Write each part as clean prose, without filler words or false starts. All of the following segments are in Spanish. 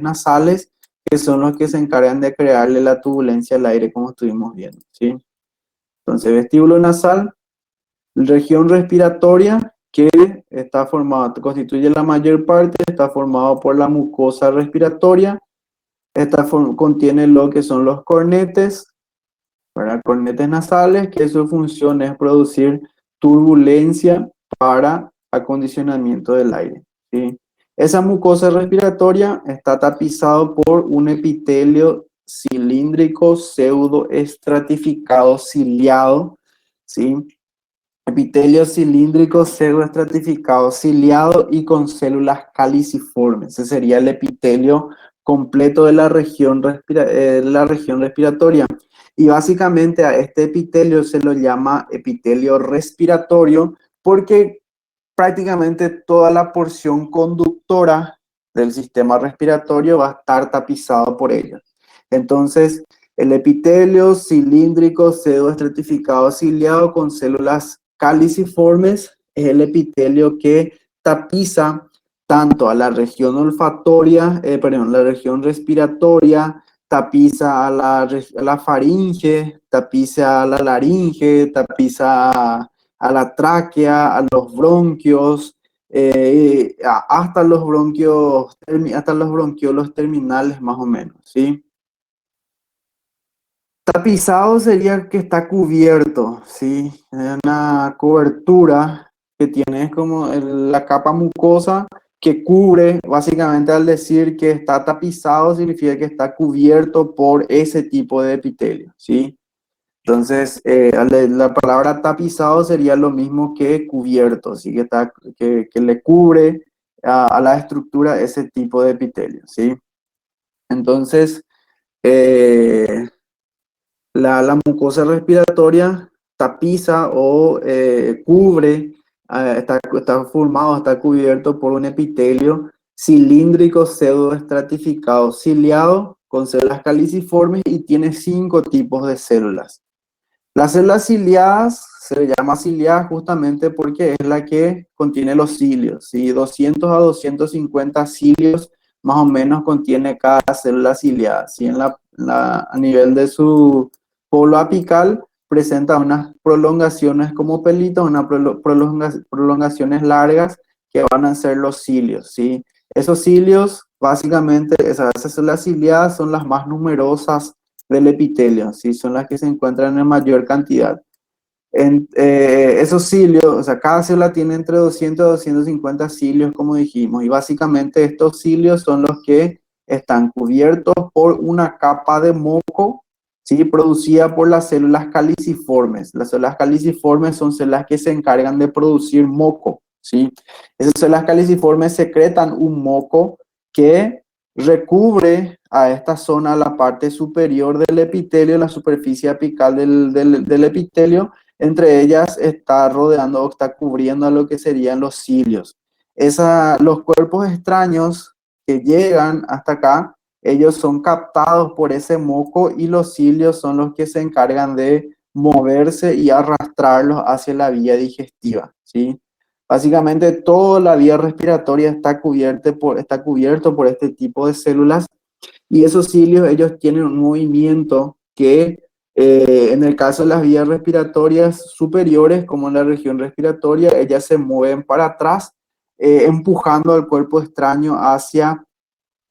nasales, que son los que se encargan de crearle la turbulencia al aire, como estuvimos viendo, ¿sí? Entonces, vestíbulo nasal, región respiratoria, que está formada, constituye la mayor parte, está formado por la mucosa respiratoria, contiene lo que son los cornetes, ¿verdad? Cornetes nasales, que su función es producir turbulencia para acondicionamiento del aire, ¿sí? Esa mucosa respiratoria está tapizado por un epitelio cilíndrico pseudoestratificado ciliado, ¿sí? Epitelio cilíndrico pseudoestratificado ciliado y con células caliciformes. Ese sería el epitelio completo de la región respiratoria. Y básicamente a este epitelio se lo llama epitelio respiratorio porque prácticamente toda la porción conductora del sistema respiratorio va a estar tapizado por ella. Entonces, el epitelio cilíndrico pseudoestratificado ciliado con células caliciformes es el epitelio que tapiza tanto a la región olfatoria, la región respiratoria, tapiza a la faringe, tapiza a la laringe, tapiza a la tráquea, a los bronquios, hasta los bronquiolos terminales más o menos, ¿sí? Tapizado sería que está cubierto, ¿sí? Es una cobertura que tiene como la capa mucosa que cubre, básicamente al decir que está tapizado significa que está cubierto por ese tipo de epitelio, ¿sí? Entonces, la palabra tapizado sería lo mismo que cubierto, ¿sí? Que le cubre a la estructura ese tipo de epitelio, ¿sí? Entonces, eh, la mucosa respiratoria tapiza o cubre, está formado, está cubierto por un epitelio cilíndrico pseudoestratificado ciliado con células caliciformes y tiene 5 tipos de células. Las células ciliadas se le llama ciliada justamente porque es la que contiene los cilios, ¿sí? 200 a 250 cilios más o menos contiene cada célula ciliada, ¿sí? A nivel de su polo apical presenta unas prolongaciones como pelitos, prolongaciones largas que van a ser los cilios, ¿sí? Esos cilios, básicamente, esas células ciliadas son las más numerosas del epitelio, ¿sí? Son las que se encuentran en mayor cantidad. Esos cilios, o sea, cada célula tiene entre 200 a 250 cilios, como dijimos, y básicamente estos cilios son los que están cubiertos por una capa de moco, ¿sí? Producida por las células caliciformes. Las células caliciformes son células que se encargan de producir moco, ¿sí? Esas células caliciformes secretan un moco que recubre a esta zona la parte superior del epitelio, la superficie apical del epitelio. Entre ellas está rodeando o está cubriendo a lo que serían los cilios. Los cuerpos extraños que llegan hasta acá, ellos son captados por ese moco y los cilios son los que se encargan de moverse y arrastrarlos hacia la vía digestiva, ¿sí? Básicamente toda la vía respiratoria está cubierto por este tipo de células y esos cilios, ellos tienen un movimiento que en el caso de las vías respiratorias superiores, como en la región respiratoria, ellas se mueven para atrás, empujando al cuerpo extraño hacia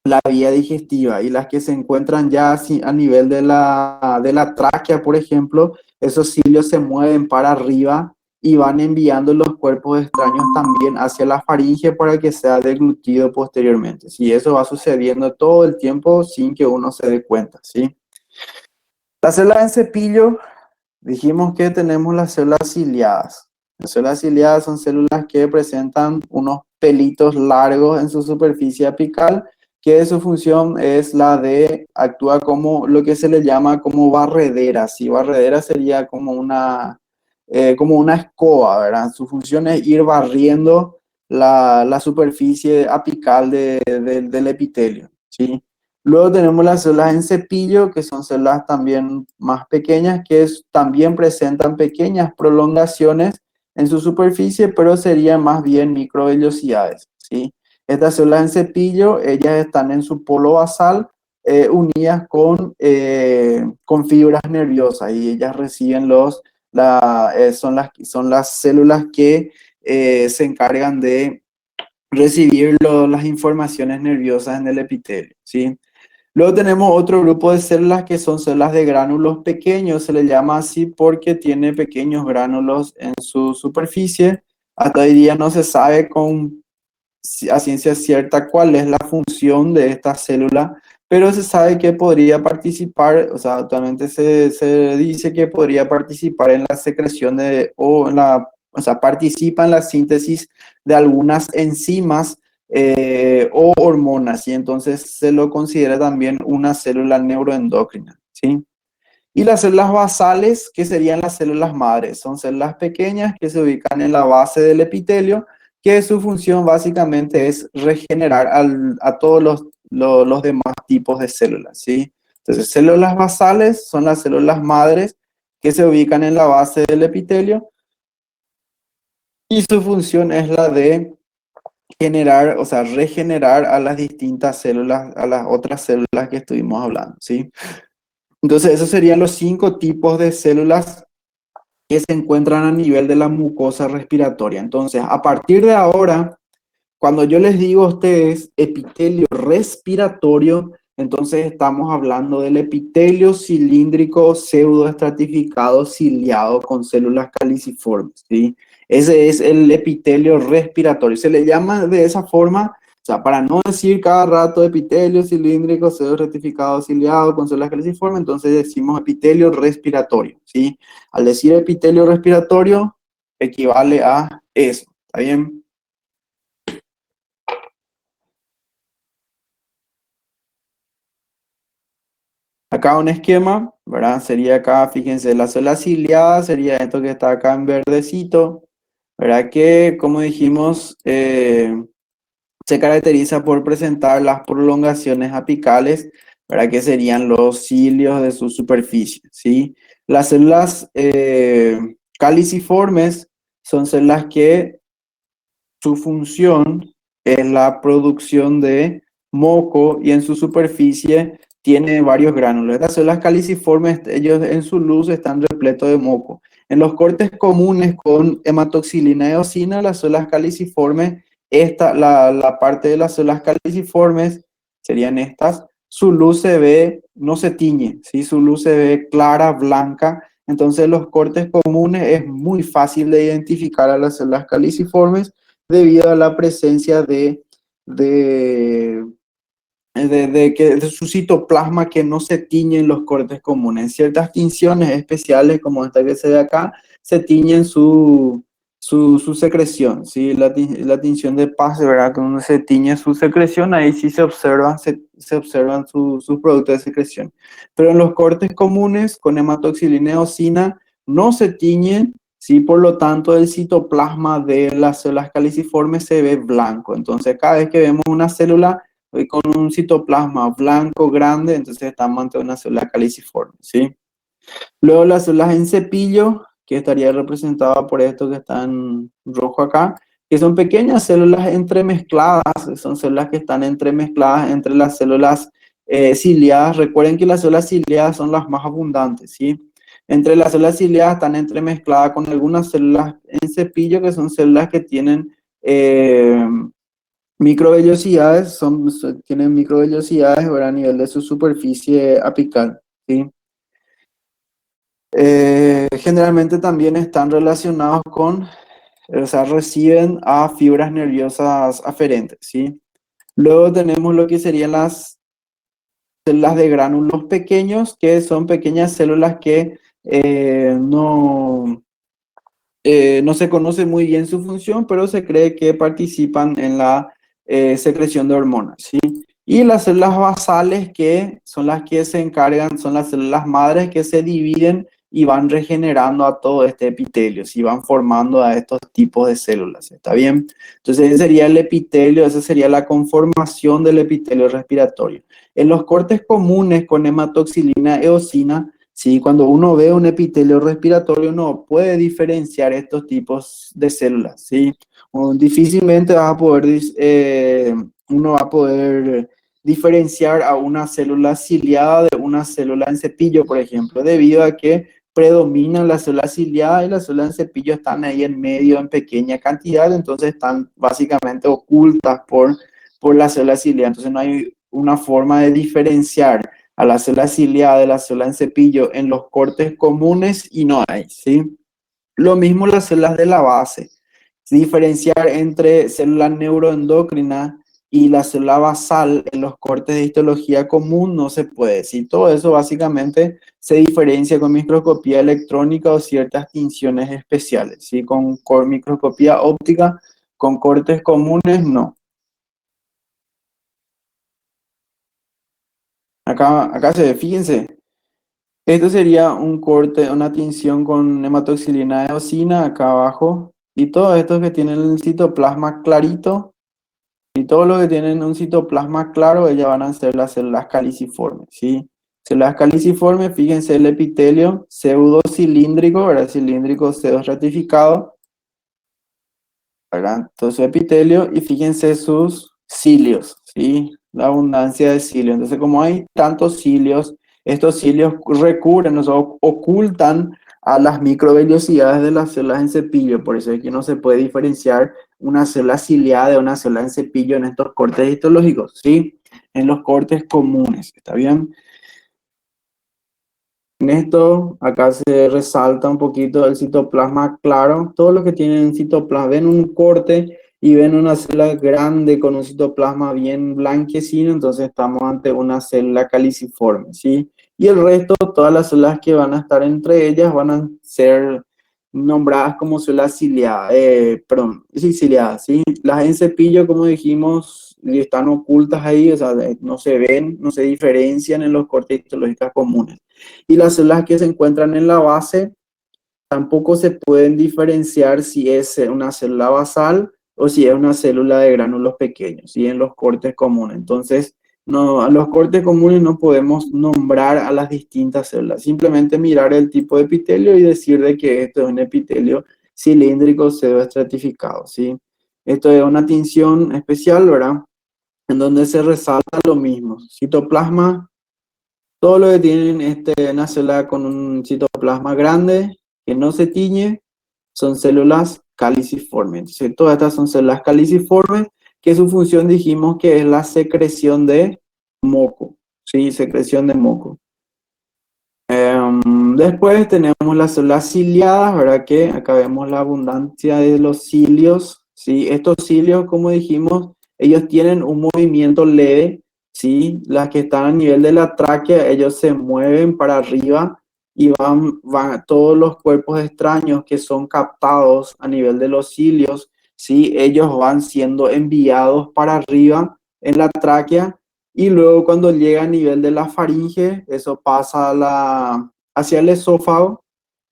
la vía digestiva. Y las que se encuentran ya a nivel de la tráquea, por ejemplo, esos cilios se mueven para arriba y van enviando los cuerpos extraños también hacia la faringe para que sea deglutido posteriormente. Sí, eso va sucediendo todo el tiempo sin que uno se dé cuenta, ¿sí? Las células en cepillo, dijimos que tenemos las células ciliadas. Las células ciliadas son células que presentan unos pelitos largos en su superficie apical, que su función es la de actuar como lo que se le llama como barredera. ¿Sí? Barredera sería como una escoba, ¿verdad? Su función es ir barriendo la superficie apical del epitelio, ¿sí? Luego tenemos las células en cepillo, que son células también más pequeñas, también presentan pequeñas prolongaciones en su superficie, pero serían más bien microvellosidades, ¿sí? Estas células en cepillo, ellas están en su polo basal unidas con fibras nerviosas y ellas reciben son las células que se encargan de recibir las informaciones nerviosas en el epitelio, ¿sí? Luego tenemos otro grupo de células que son células de gránulos pequeños, se le llama así porque tiene pequeños gránulos en su superficie. Hasta hoy día no se sabe a ciencia cierta cuál es la función de esta célula, pero se sabe que podría participar, o sea, actualmente se dice que podría participar en la secreción o sea, participa en la síntesis de algunas enzimas o hormonas, y entonces se lo considera también una célula neuroendocrina, ¿sí? Y las células basales, que serían las células madres, son células pequeñas que se ubican en la base del epitelio, que su función básicamente es regenerar a todos los demás tipos de células, ¿sí? Entonces, células basales son las células madres que se ubican en la base del epitelio y su función es la de generar, o sea, regenerar a las distintas células, a las otras células que estuvimos hablando, ¿sí? Entonces, esos serían los 5 tipos de células que se encuentran a nivel de la mucosa respiratoria. Entonces, a partir de ahora, cuando yo les digo a ustedes epitelio respiratorio, entonces estamos hablando del epitelio cilíndrico pseudoestratificado ciliado con células caliciformes, ¿sí? Ese es el epitelio respiratorio. Se le llama de esa forma, o sea, para no decir cada rato epitelio cilíndrico pseudoestratificado ciliado con células caliciformes, entonces decimos epitelio respiratorio, ¿sí? Al decir epitelio respiratorio, equivale a eso, ¿está bien? Acá un esquema, ¿verdad? Sería acá, fíjense, la célula ciliada sería esto que está acá en verdecito, ¿verdad? Que, como dijimos, se caracteriza por presentar las prolongaciones apicales, ¿verdad? Que serían los cilios de su superficie, ¿sí? Las células caliciformes son células que su función es la producción de moco y en su superficie tiene varios gránulos. Estas células caliciformes, ellos en su luz están repletos de moco. En los cortes comunes con hematoxilina y eosina, las células caliciformes, la parte de las células caliciformes serían estas, su luz se ve, no se tiñe, ¿sí? Su luz se ve clara, blanca. Entonces, los cortes comunes es muy fácil de identificar a las células caliciformes debido a la presencia de, de su citoplasma que no se tiñe en los cortes comunes. En ciertas tinciones especiales, como esta que se ve acá, se tiñen su secreción, ¿sí? La tinción de Paz, ¿verdad? Cuando se tiñe su secreción, ahí sí se observan sus productos de secreción. Pero en los cortes comunes, con hematoxilina y eosina, no se tiñen. Sí, por lo tanto, el citoplasma de las células caliciformes se ve blanco. Entonces, cada vez que vemos una célula con un citoplasma blanco grande, entonces estamos ante una célula caliciforme, ¿sí? Luego las células en cepillo, que estaría representada por esto que está en rojo acá, que son pequeñas células entremezcladas, son células que están entremezcladas entre las células ciliadas. Recuerden que las células ciliadas son las más abundantes, ¿sí? Entre las células ciliadas están entremezcladas con algunas células en cepillo, que son células que tienen microvellosidades, tienen microvellosidades, ¿verdad? A nivel de su superficie apical, ¿sí? Generalmente también están relacionados o sea, reciben a fibras nerviosas aferentes, ¿sí? Luego tenemos lo que serían las células de gránulos pequeños, que son pequeñas células que no se conoce muy bien su función, pero se cree que participan en la secreción de hormonas, ¿sí? Y las células basales, que son las que se encargan, son las células madres que se dividen y van regenerando a todo este epitelio, ¿sí? Van formando a estos tipos de células, ¿está bien? Entonces ese sería el epitelio, esa sería la conformación del epitelio respiratorio. En los cortes comunes con hematoxilina eosina, ¿sí? Cuando uno ve un epitelio respiratorio, uno puede diferenciar estos tipos de células, ¿sí? Difícilmente vas a poder, uno va a poder diferenciar a una célula ciliada de una célula en cepillo, por ejemplo, debido a que predominan las células ciliadas y las células en cepillo están ahí en medio en pequeña cantidad, entonces están básicamente ocultas por la célula ciliada, entonces no hay una forma de diferenciar a la célula ciliada de la célula en cepillo en los cortes comunes y no hay, ¿sí? Lo mismo las células de la base. Diferenciar entre célula neuroendocrina y la célula basal en los cortes de histología común no se puede. ¿Sí? Todo eso básicamente se diferencia con microscopía electrónica o ciertas tinciones especiales. ¿Sí? Con microscopía óptica, con cortes comunes, no. Acá se ve, fíjense, esto sería un corte, una tinción con hematoxilina de eosina acá abajo. Y todos estos que tienen el citoplasma clarito y todos los que tienen un citoplasma claro, ellas van a ser las células caliciformes, ¿sí? Células caliciformes, fíjense el epitelio pseudocilíndrico, ¿verdad? Cilíndrico pseudoestratificado, ¿verdad? Todo su epitelio y fíjense sus cilios, ¿sí? La abundancia de cilios. Entonces, como hay tantos cilios, estos cilios recubren, o sea, ocultan a las microvellosidades de las células en cepillo. Por eso es que no se puede diferenciar una célula ciliada de una célula en cepillo en estos cortes histológicos, ¿sí? En los cortes comunes, ¿está bien? En esto, acá se resalta un poquito el citoplasma claro. Todos los que tienen citoplasma ven un corte y ven una célula grande con un citoplasma bien blanquecino, entonces estamos ante una célula caliciforme, ¿sí? Y el resto, todas las células que van a estar entre ellas van a ser nombradas como células ciliadas, perdón, sí, ciliadas, ¿sí? Las en cepillo, como dijimos, están ocultas ahí, o sea, no se ven, no se diferencian en los cortes histológicos comunes. Y las células que se encuentran en la base tampoco se pueden diferenciar si es una célula basal o si es una célula de gránulos pequeños, ¿sí? En los cortes comunes. Entonces, no, a los cortes comunes no podemos nombrar a las distintas células, simplemente mirar el tipo de epitelio y decir de que esto es un epitelio cilíndrico pseudoestratificado, ¿sí? Esto es una tinción especial, ¿verdad? En donde se resalta lo mismo, citoplasma, todo lo que tienen una célula con un citoplasma grande que no se tiñe son células caliciformes. Entonces, todas estas son células caliciformes que su función dijimos que es la secreción de moco. Sí, secreción de moco. Después tenemos las células ciliadas, ¿verdad? Que acá vemos la abundancia de los cilios, ¿sí? Estos cilios, como dijimos, ellos tienen un movimiento leve, ¿sí? Las que están a nivel de la tráquea, ellos se mueven para arriba y van todos los cuerpos extraños que son captados a nivel de los cilios, ¿sí? Ellos van siendo enviados para arriba en la tráquea y luego cuando llega a nivel de la faringe, eso pasa hacia el esófago,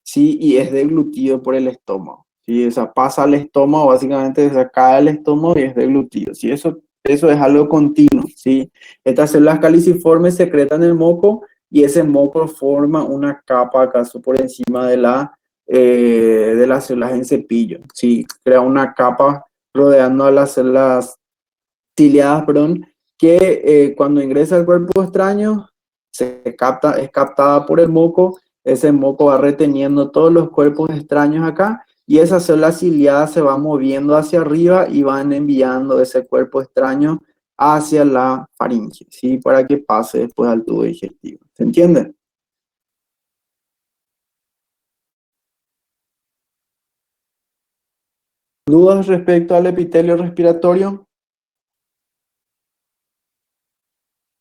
¿sí? Y es deglutido por el estómago, ¿sí? O sea, pasa al estómago, básicamente se cae el estómago y es deglutido, ¿sí? Eso es algo continuo, ¿sí? Estas células caliciformes secretan el moco y ese moco forma una capa acaso por encima de las células en cepillo, ¿sí? Crea una capa rodeando a las células ciliadas, perdón, que cuando ingresa al cuerpo extraño es captada por el moco, ese moco va reteniendo todos los cuerpos extraños acá y esa célula ciliada se va moviendo hacia arriba y van enviando ese cuerpo extraño hacia la faringe, ¿sí? Para que pase después al tubo digestivo. ¿Se entiende? ¿Dudas respecto al epitelio respiratorio?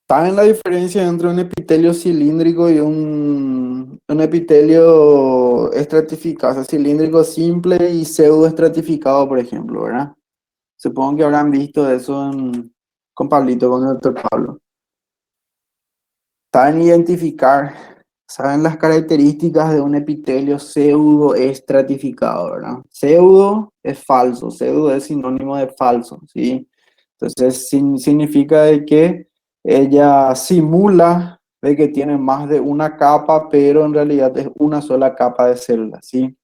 ¿Saben la diferencia entre un epitelio cilíndrico y un epitelio estratificado? O sea, cilíndrico simple y pseudoestratificado, por ejemplo, ¿verdad? Supongo que habrán visto eso con Pablito, con el doctor Pablo. ¿Saben identificar, saben las características de un epitelio pseudoestratificado, ¿verdad? Pseudo es falso, pseudo es sinónimo de falso, ¿sí? Entonces significa de que ella simula de que tiene más de una capa, pero en realidad es una sola capa de células, ¿sí?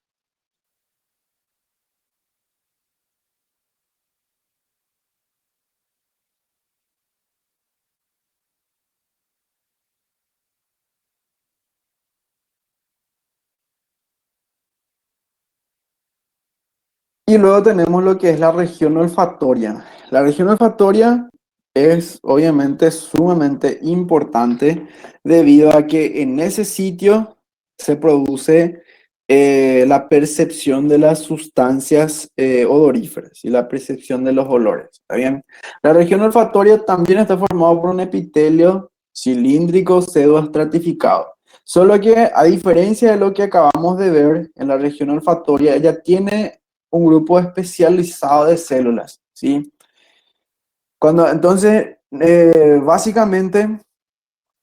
Y luego tenemos lo que es la región olfatoria. La región olfatoria es obviamente sumamente importante debido a que en ese sitio se produce la percepción de las sustancias odoríferas y la percepción de los olores. ¿Está bien? La región olfatoria también está formada por un epitelio cilíndrico pseudoestratificado. Solo que a diferencia de lo que acabamos de ver en la región olfatoria, ella tiene un grupo especializado de células, ¿sí? Entonces, básicamente,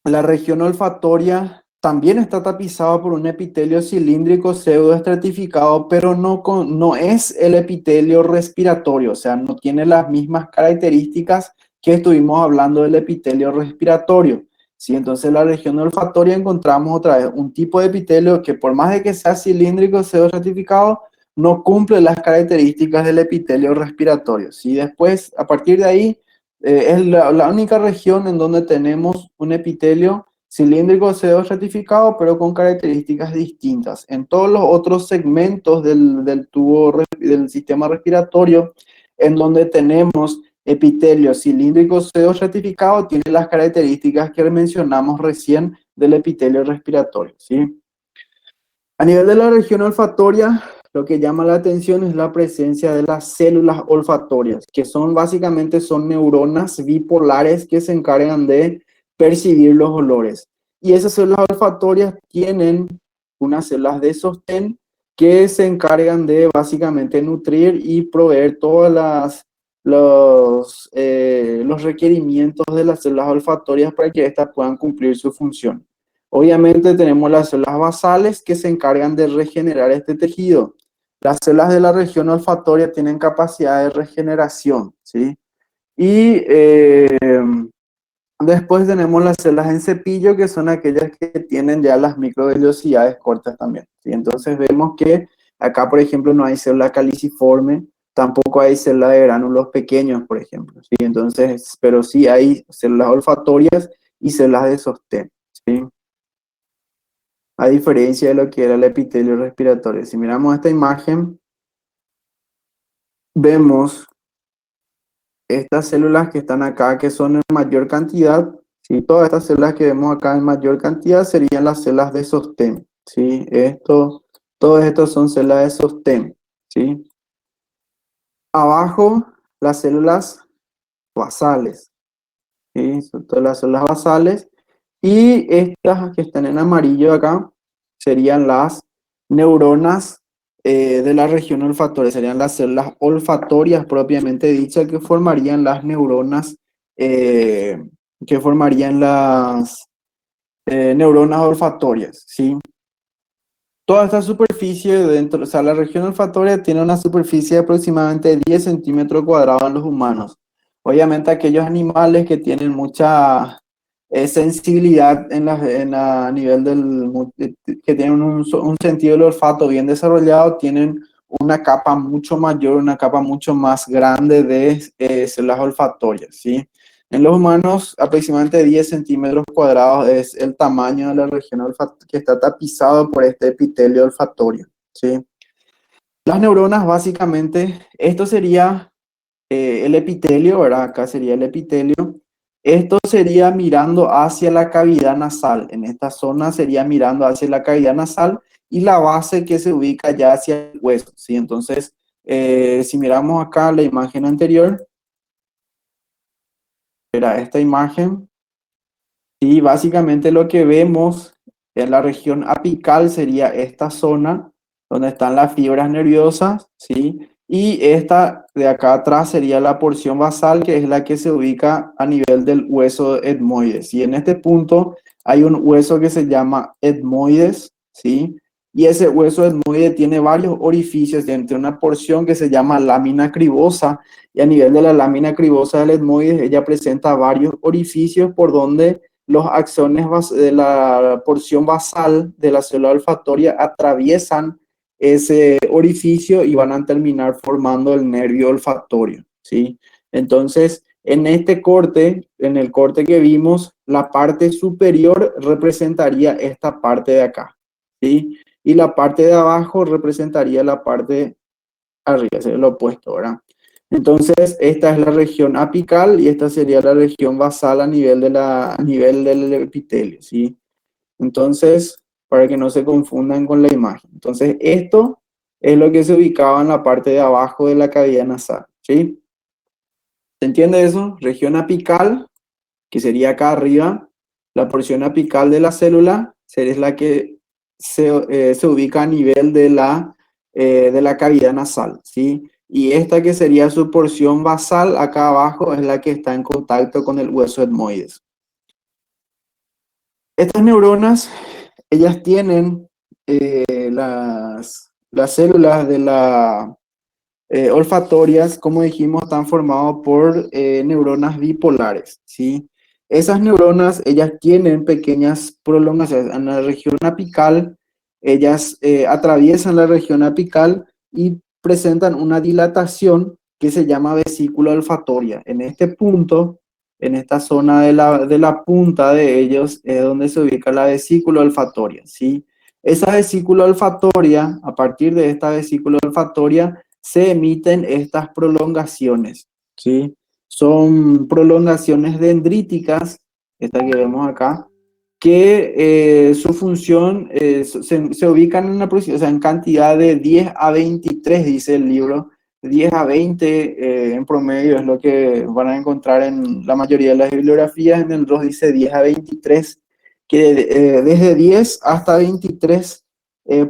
la región olfatoria también está tapizada por un epitelio cilíndrico pseudoestratificado, pero no es el epitelio respiratorio, o sea, no tiene las mismas características que estuvimos hablando del epitelio respiratorio. ¿Sí? Entonces, en la región olfatoria encontramos otra vez un tipo de epitelio que por más de que sea cilíndrico pseudoestratificado, no cumple las características del epitelio respiratorio. ¿Sí? Después, a partir de ahí, es la única región en donde tenemos un epitelio cilíndrico pseudoestratificado, pero con características distintas. En todos los otros segmentos del tubo del sistema respiratorio, en donde tenemos epitelio cilíndrico pseudoestratificado, tiene las características que mencionamos recién del epitelio respiratorio, ¿sí? A nivel de la región olfatoria, lo que llama la atención es la presencia de las células olfatorias, que son neuronas bipolares que se encargan de percibir los olores. Y esas células olfatorias tienen unas células de sostén que se encargan de básicamente nutrir y proveer los requerimientos de las células olfatorias para que éstas puedan cumplir su función. Obviamente tenemos las células basales que se encargan de regenerar este tejido. Las células de la región olfatoria tienen capacidad de regeneración, ¿sí? Y después tenemos las células en cepillo, que son aquellas que tienen ya las microvellosidades cortas también, ¿sí? Entonces vemos que acá, por ejemplo, no hay célula caliciforme, tampoco hay células de gránulos pequeños, por ejemplo, ¿sí? Entonces, pero sí hay células olfatorias y células de sostén, ¿sí? A diferencia de lo que era el epitelio respiratorio. Si miramos esta imagen, vemos estas células que están acá, que son en mayor cantidad, ¿sí? Todas estas células que vemos acá en mayor cantidad serían las células de sostén, ¿sí? Todos estos son células de sostén, ¿sí? Abajo, las células basales, ¿sí? Son todas las células basales. Y estas que están en amarillo acá serían las neuronas de la región olfatoria, serían las células olfatorias propiamente dichas que formarían las neuronas, eh, que formarían las neuronas olfatorias, ¿sí? Toda esta superficie dentro, o sea, la región olfatoria tiene una superficie de aproximadamente 10 centímetros cuadrados en los humanos. Obviamente aquellos animales que tienen mucha sensibilidad a nivel que tienen un sentido del olfato bien desarrollado, tienen una capa mucho mayor, una capa mucho más grande de células olfatorias, ¿sí? En los humanos, aproximadamente 10 centímetros cuadrados es el tamaño de la región que está tapizado por este epitelio olfatorio, ¿sí? Las neuronas, básicamente, esto sería el epitelio, ¿verdad? Acá sería el epitelio. Esto sería mirando hacia la cavidad nasal. En esta zona sería mirando hacia la cavidad nasal y la base que se ubica ya hacia el hueso, ¿sí? Entonces, si miramos acá la imagen anterior, era esta imagen. Y básicamente lo que vemos en la región apical sería esta zona donde están las fibras nerviosas, ¿sí? Y esta de acá atrás sería la porción basal, que es la que se ubica a nivel del hueso etmoides. Y en este punto hay un hueso que se llama etmoides, ¿sí? Y ese hueso etmoide tiene varios orificios, entre una porción que se llama lámina cribosa, y a nivel de la lámina cribosa del etmoides, ella presenta varios orificios por donde los axones de la porción basal de la célula olfatoria atraviesan ese orificio y van a terminar formando el nervio olfatorio, ¿sí? Entonces, en este corte, en el corte que vimos, la parte superior representaría esta parte de acá, ¿sí? Y la parte de abajo representaría la parte arriba, es lo opuesto, ¿verdad? Entonces, esta es la región apical y esta sería la región basal a nivel del epitelio, ¿sí? Entonces, para que no se confundan con la imagen. Entonces, esto es lo que se ubicaba en la parte de abajo de la cavidad nasal, ¿sí? ¿Se entiende eso? Región apical, que sería acá arriba. La porción apical de la célula es la que se ubica a nivel de la cavidad nasal, ¿sí? Y esta que sería su porción basal acá abajo es la que está en contacto con el hueso etmoides. Estas neuronas, ellas tienen las células de la olfatorias, como dijimos, están formadas por neuronas bipolares, ¿sí? Esas neuronas, ellas tienen pequeñas prolongaciones en la región apical, ellas atraviesan la región apical y presentan una dilatación que se llama vesícula olfatoria. En este punto, en esta zona de la punta de ellos, es donde se ubica la vesícula olfatoria, ¿sí? Esa vesícula olfatoria, a partir de esta vesícula olfatoria, se emiten estas prolongaciones, ¿sí? Son prolongaciones dendríticas, esta que vemos acá, que su función se ubican en, o sea, en cantidad de 10 a 23, dice el libro. 10 a 20 en promedio es lo que van a encontrar en la mayoría de las bibliografías. En el 2 dice 10 a 23, que desde 10 hasta 23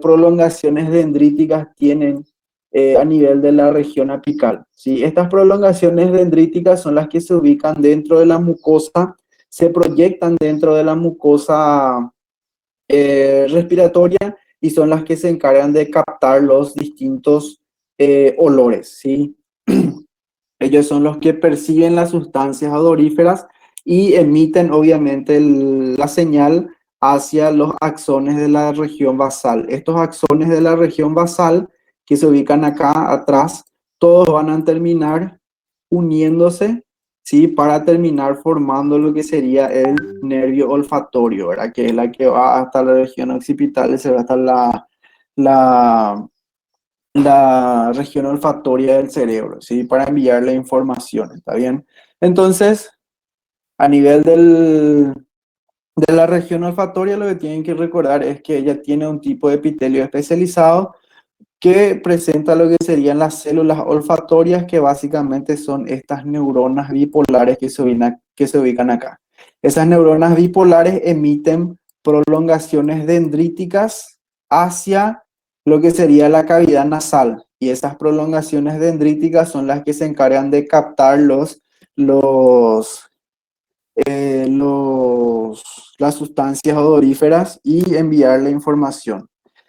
prolongaciones dendríticas tienen a nivel de la región apical, ¿sí? Estas prolongaciones dendríticas son las que se ubican dentro de la mucosa, se proyectan dentro de la mucosa respiratoria y son las que se encargan de captar los distintos olores, ¿sí? Ellos son los que perciben las sustancias odoríferas y emiten obviamente la señal hacia los axones de la región basal. Estos axones de la región basal que se ubican acá atrás, todos van a terminar uniéndose, ¿sí? Para terminar formando lo que sería el nervio olfatorio, ¿verdad? Que es la que va hasta la región occipital, se va hasta la la región olfatoria del cerebro, ¿sí? Para enviar la información, ¿está bien? Entonces, a nivel de la región olfatoria, lo que tienen que recordar es que ella tiene un tipo de epitelio especializado que presenta lo que serían las células olfatorias, que básicamente son estas neuronas bipolares que se ubican acá. Esas neuronas bipolares emiten prolongaciones dendríticas hacia lo que sería la cavidad nasal, y esas prolongaciones dendríticas son las que se encargan de captar los, las sustancias odoríferas y enviar la información.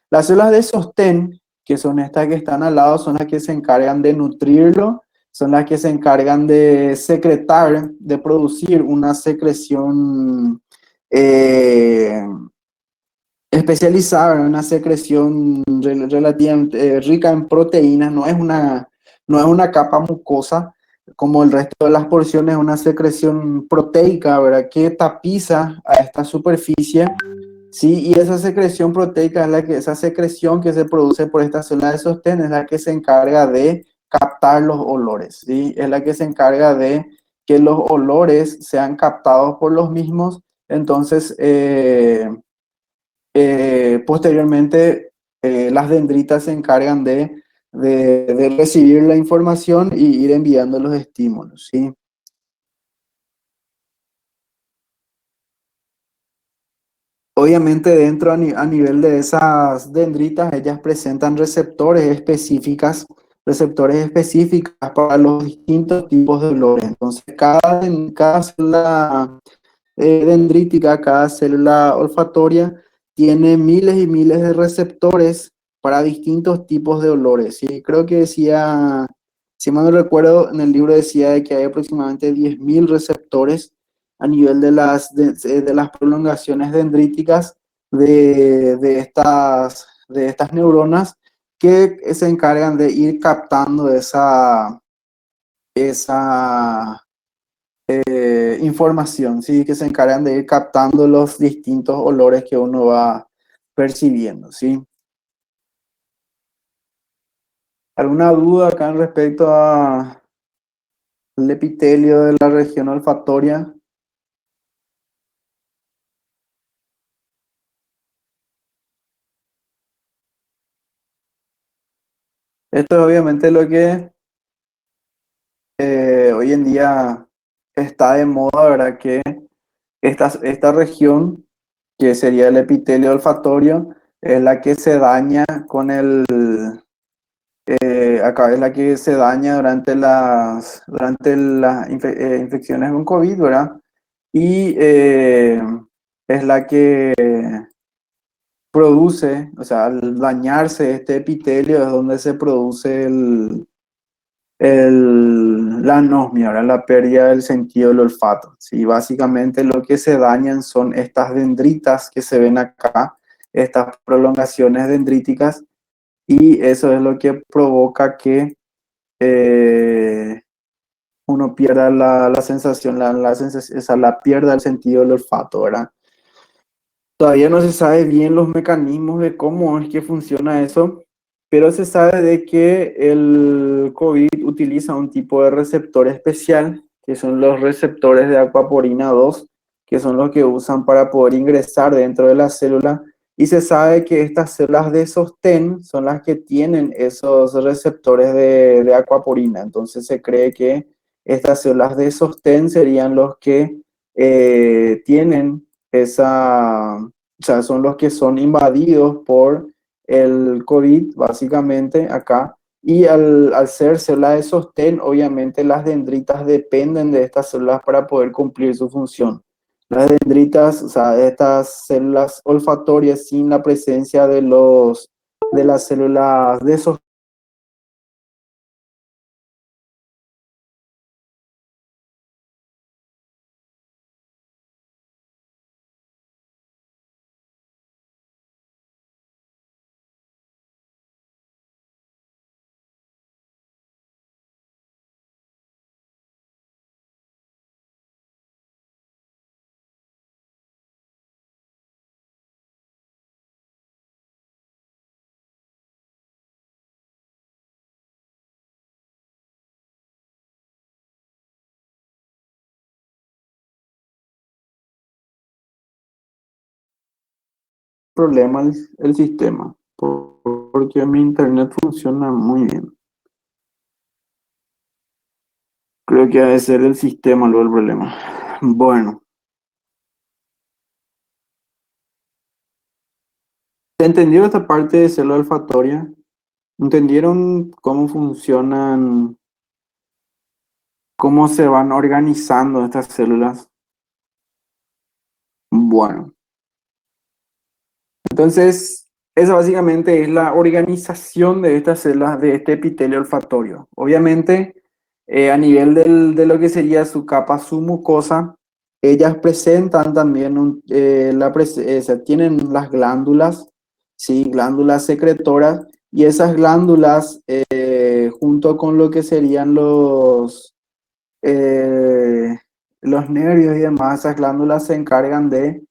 Las células de sostén, que son estas que están al lado, son las que se encargan de nutrirlo, son las que se encargan de secretar, de producir una secreción especializada, en una secreción relativamente rica en proteínas, no es una capa mucosa como el resto de las porciones, es una secreción proteica, ¿verdad? Que tapiza a esta superficie, ¿sí? Y esa secreción proteica esa secreción que se produce por esta célula de sostén es la que se encarga de captar los olores, ¿sí? Es la que se encarga de que los olores sean captados por los mismos. Entonces, posteriormente, las dendritas se encargan de recibir la información y ir enviando los estímulos, ¿sí? Obviamente, a nivel de esas dendritas, ellas presentan receptores específicas para los distintos tipos de olores. Entonces, cada célula dendrítica, cada célula olfatoria tiene miles y miles de receptores para distintos tipos de olores, ¿sí? Creo que decía, si mal no recuerdo, en el libro decía de que hay aproximadamente 10.000 receptores a nivel de las prolongaciones dendríticas de estas neuronas que se encargan de ir captando esa información, ¿sí? Que se encargan de ir captando los distintos olores que uno va percibiendo, ¿sí? ¿Alguna duda acá respecto al epitelio de la región olfatoria? Esto es obviamente lo que hoy en día está de moda, ¿verdad? Que esta región, que sería el epitelio olfatorio, es la que se daña acá es la que se daña durante las infecciones con COVID, ¿verdad? Y es la que produce, o sea, al dañarse este epitelio es donde se produce la anosmia, ¿verdad? La pérdida del sentido del olfato. Sí, básicamente lo que se dañan son estas dendritas que se ven acá, estas prolongaciones dendríticas, y eso es lo que provoca que eh, uno pierda la sensación, la sensación, o sea, la pierda el sentido del olfato, ¿verdad? Todavía no se sabe bien los mecanismos de cómo es que funciona eso, pero se sabe de que el COVID utiliza un tipo de receptor especial, que son los receptores de acuaporina 2, que son los que usan para poder ingresar dentro de la célula. Y se sabe que estas células de sostén son las que tienen esos receptores de acuaporina. Entonces se cree que estas células de sostén serían los que tienen o sea, son los que son invadidos por el COVID, básicamente, acá. Y al ser células de sostén, obviamente las dendritas dependen de estas células para poder cumplir su función. Las dendritas, o sea, estas células olfatorias sin la presencia de las células de sostén, problema el sistema, porque mi internet funciona muy bien. Creo que ha de ser el sistema luego el problema. Bueno, ¿se entendió esta parte de célula olfatoria? ¿Entendieron cómo funcionan, cómo se van organizando estas células? Bueno, entonces, esa básicamente es la organización de estas células de este epitelio olfatorio. Obviamente, a nivel de lo que sería su capa submucosa, ellas presentan también o sea, tienen las glándulas, ¿sí? Glándulas secretoras, y esas glándulas, junto con lo que serían eh, los nervios y demás, esas glándulas se encargan de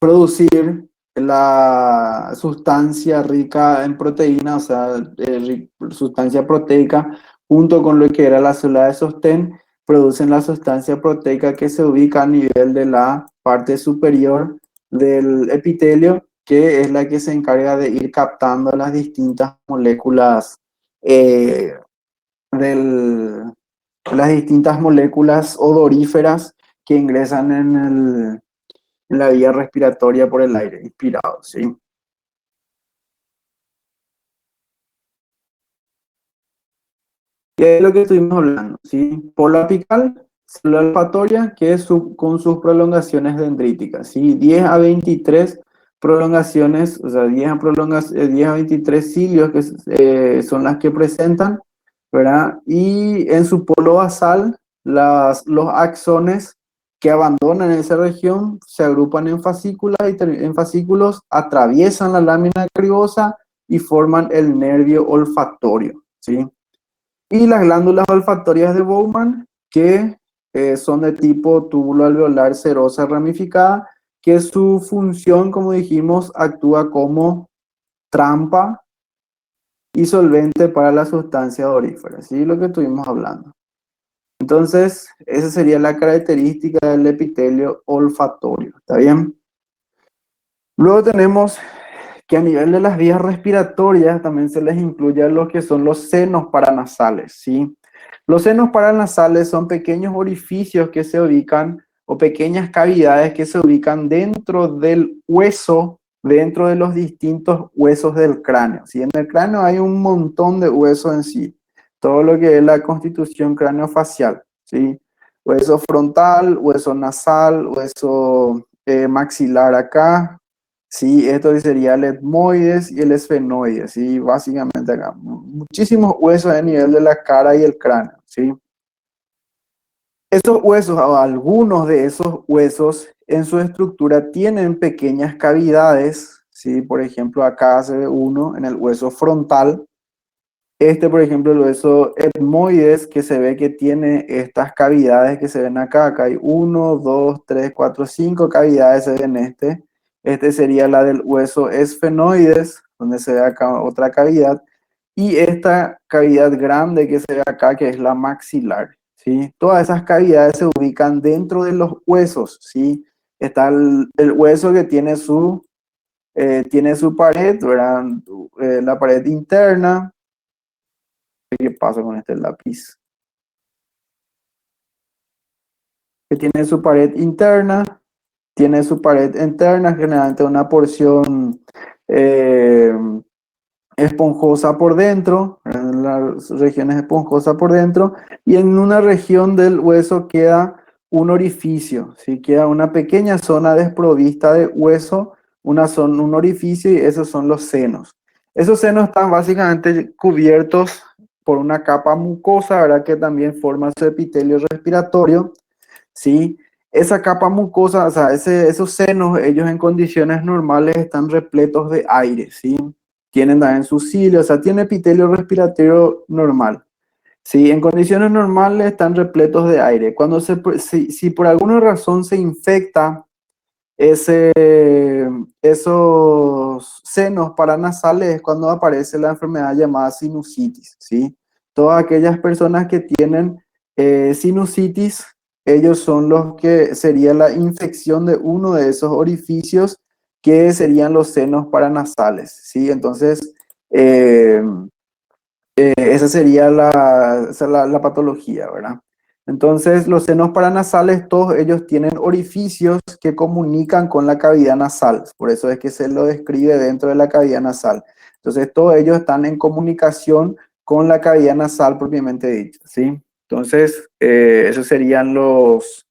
producir la sustancia rica en proteína, o sea, sustancia proteica, junto con lo que era la célula de sostén, producen la sustancia proteica que se ubica a nivel de la parte superior del epitelio, que es la que se encarga de ir captando las distintas moléculas eh, del, las distintas moléculas odoríferas que ingresan en la vía respiratoria por el aire inspirado, ¿sí? Y es lo que estuvimos hablando, ¿sí? Polo apical, célula olfatoria, que es con sus prolongaciones dendríticas, ¿sí? 10 a 23 prolongaciones, o sea, 10 a 23 cilios que son las que presentan, ¿verdad? Y en su polo basal Los axones que abandonan esa región se agrupan en fascículas y en fascículos atraviesan la lámina cribosa y forman el nervio olfatorio, ¿sí? Y las glándulas olfatorias de Bowman, que son de tipo túbulo alveolar serosa ramificada, que su función, como dijimos, actúa como trampa y solvente para la sustancia odorífera, ¿sí? Lo que estuvimos hablando. Entonces, esa sería la característica del epitelio olfatorio, ¿está bien? Luego tenemos que a nivel de las vías respiratorias también se les incluye a lo que son los senos paranasales, ¿sí? Los senos paranasales son pequeños orificios que se ubican o pequeñas cavidades que se ubican dentro del hueso, dentro de los distintos huesos del cráneo, ¿sí? En el cráneo hay un montón de huesos en sí, todo lo que es la constitución craneofacial, ¿sí? Hueso frontal, hueso nasal, hueso maxilar acá, sí, esto sería el etmoides y el esfenoides, sí, básicamente acá. Muchísimos huesos a nivel de la cara y el cráneo, sí. Esos huesos, o algunos de esos huesos, en su estructura tienen pequeñas cavidades, sí. Por ejemplo, acá se ve uno en el hueso frontal. Por ejemplo, el hueso etmoides, que se ve que tiene estas cavidades que se ven acá. Acá hay uno, dos, tres, cuatro, cinco cavidades se ven este. Este sería la del hueso esfenoides, donde se ve acá otra cavidad. Y esta cavidad grande que se ve acá, que es la maxilar, ¿sí? Todas esas cavidades se ubican dentro de los huesos, ¿sí? Está el hueso que tiene su pared, ¿verdad? La pared interna. ¿Qué pasa con este lápiz? Que tiene su pared interna, generalmente una porción eh, esponjosa por dentro, en las regiones esponjosas por dentro, y en una región del hueso queda un orificio, ¿sí? Queda una pequeña zona desprovista de hueso, un orificio, y esos son los senos. Esos senos están básicamente cubiertos por una capa mucosa, ¿verdad? Que también forma su epitelio respiratorio, ¿sí? Esa capa mucosa, o sea, esos senos, ellos en condiciones normales están repletos de aire, ¿sí? Tienen también su cilios, o sea, tiene epitelio respiratorio normal. Sí, en condiciones normales están repletos de aire. Si por alguna razón se infecta ese, esos senos paranasales es cuando aparece la enfermedad llamada sinusitis, ¿sí? Todas aquellas personas que tienen sinusitis, ellos son los que sería la infección de uno de esos orificios que serían los senos paranasales, ¿sí? Entonces, eh, esa sería la patología, ¿verdad? Entonces, los senos paranasales, todos ellos tienen orificios que comunican con la cavidad nasal. Por eso es que se lo describe dentro de la cavidad nasal. Entonces, todos ellos están en comunicación con la cavidad nasal propiamente dicha, ¿sí? Entonces, esos serían los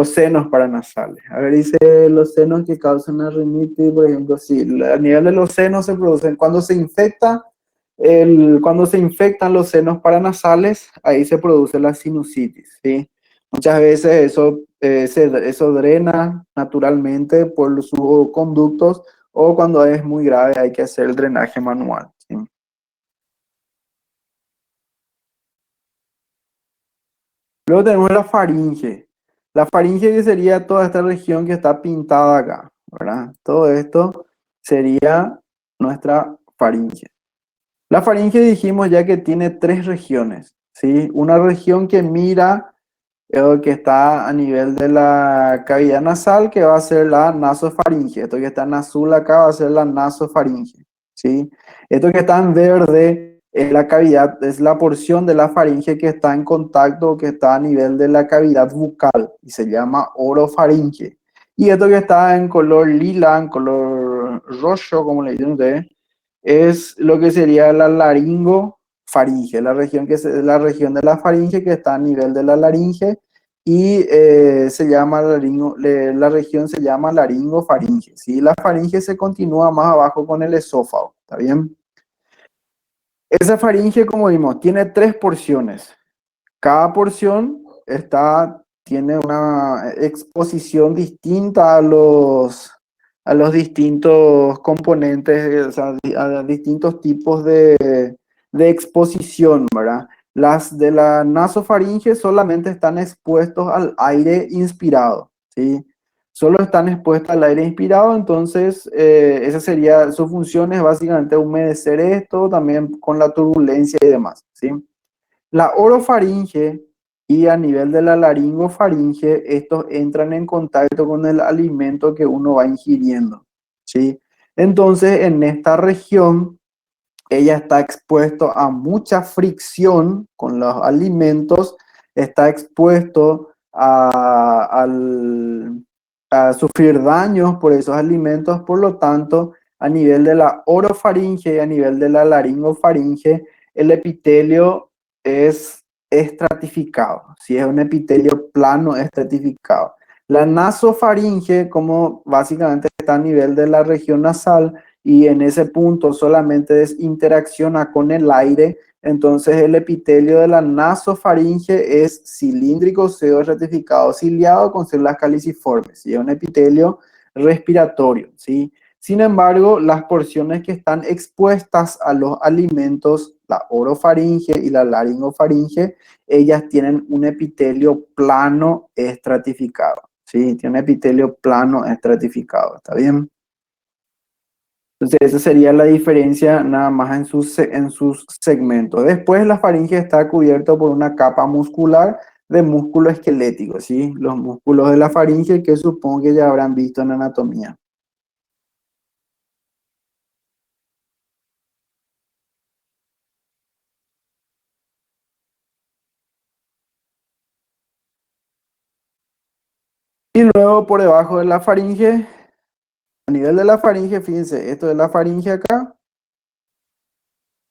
senos paranasales. A ver, dice los senos que causan la rinitis, por ejemplo, sí, a nivel de los senos se producen cuando se infecta cuando se infectan los senos paranasales, ahí se produce la sinusitis, ¿sí? Muchas veces eso drena naturalmente por sus conductos o cuando es muy grave hay que hacer el drenaje manual, ¿sí? Luego tenemos la faringe. La faringe que sería toda esta región que está pintada acá, ¿verdad? Todo esto sería nuestra faringe. La faringe dijimos ya que tiene tres regiones, ¿sí? Una región que mira, que está a nivel de la cavidad nasal, que va a ser la nasofaringe. Esto que está en azul acá va a ser la nasofaringe, ¿sí? Esto que está en verde es la cavidad, es la porción de la faringe que está en contacto, que está a nivel de la cavidad bucal y se llama orofaringe. Y esto que está en color lila, en color rojo, como le dicen ustedes, es lo que sería la laringofaringe, la región de la faringe que está a nivel de la laringe y se llama la región se llama laringofaringe, ¿sí? La faringe se continúa más abajo con el esófago, ¿está bien? Esa faringe, como vimos, tiene tres porciones. Cada porción tiene una exposición distinta a los distintos componentes, o sea, a distintos tipos de exposición, ¿verdad? Las de la nasofaringe solamente están expuestos al aire inspirado, ¿sí? Solo están expuestas al aire inspirado, entonces esa sería su función, es básicamente humedecer esto, también con la turbulencia y demás, ¿sí? La orofaringe y a nivel de la laringofaringe, estos entran en contacto con el alimento que uno va ingiriendo, ¿sí? Entonces, en esta región, ella está expuesto a mucha fricción con los alimentos, está expuesto a sufrir daños por esos alimentos, por lo tanto, a nivel de la orofaringe y a nivel de la laringofaringe, el epitelio es estratificado, si es un epitelio plano estratificado. La nasofaringe, como básicamente está a nivel de la región nasal, y en ese punto solamente interacciona con el aire, entonces el epitelio de la nasofaringe es cilíndrico, pseudo-estratificado, ciliado con células caliciformes, y es un epitelio respiratorio, ¿sí? Sin embargo, las porciones que están expuestas a los alimentos, la orofaringe y la laringofaringe, ellas tienen un epitelio plano estratificado, ¿sí? Tiene un epitelio plano estratificado, ¿está bien? Entonces, esa sería la diferencia nada más en sus segmentos. Después, la faringe está cubierta por una capa muscular de músculo esquelético, ¿sí? Los músculos de la faringe que supongo que ya habrán visto en anatomía. Y luego, por debajo de la faringe, a nivel de la faringe, fíjense, esto es la faringe acá.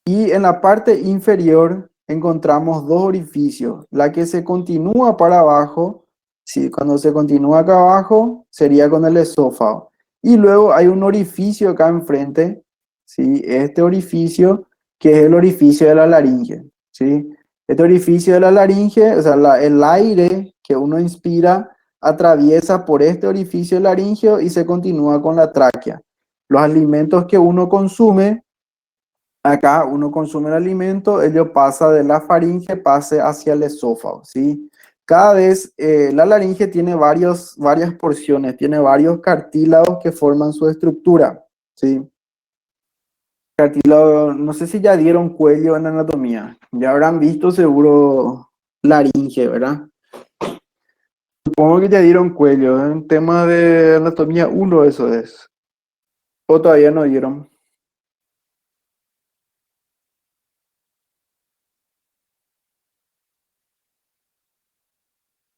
Y en la parte inferior encontramos dos orificios. La que se continúa para abajo, sí, cuando se continúa acá abajo, sería con el esófago. Y luego hay un orificio acá enfrente, ¿sí? Este orificio, que es el orificio de la laringe, ¿sí? Este orificio de la laringe, o sea, el aire que uno inspira atraviesa por este orificio laringeo y se continúa con la tráquea. Los alimentos que uno consume, acá uno consume el alimento, ello pasa de la faringe, pase hacia el esófago, ¿sí? Cada vez la laringe tiene varias porciones, tiene varios cartílagos que forman su estructura, ¿sí? Cartílago, no sé si ya dieron cuello en anatomía, ya habrán visto seguro laringe, ¿verdad? Supongo que ya dieron cuello, en tema de anatomía uno eso es, o todavía no dieron.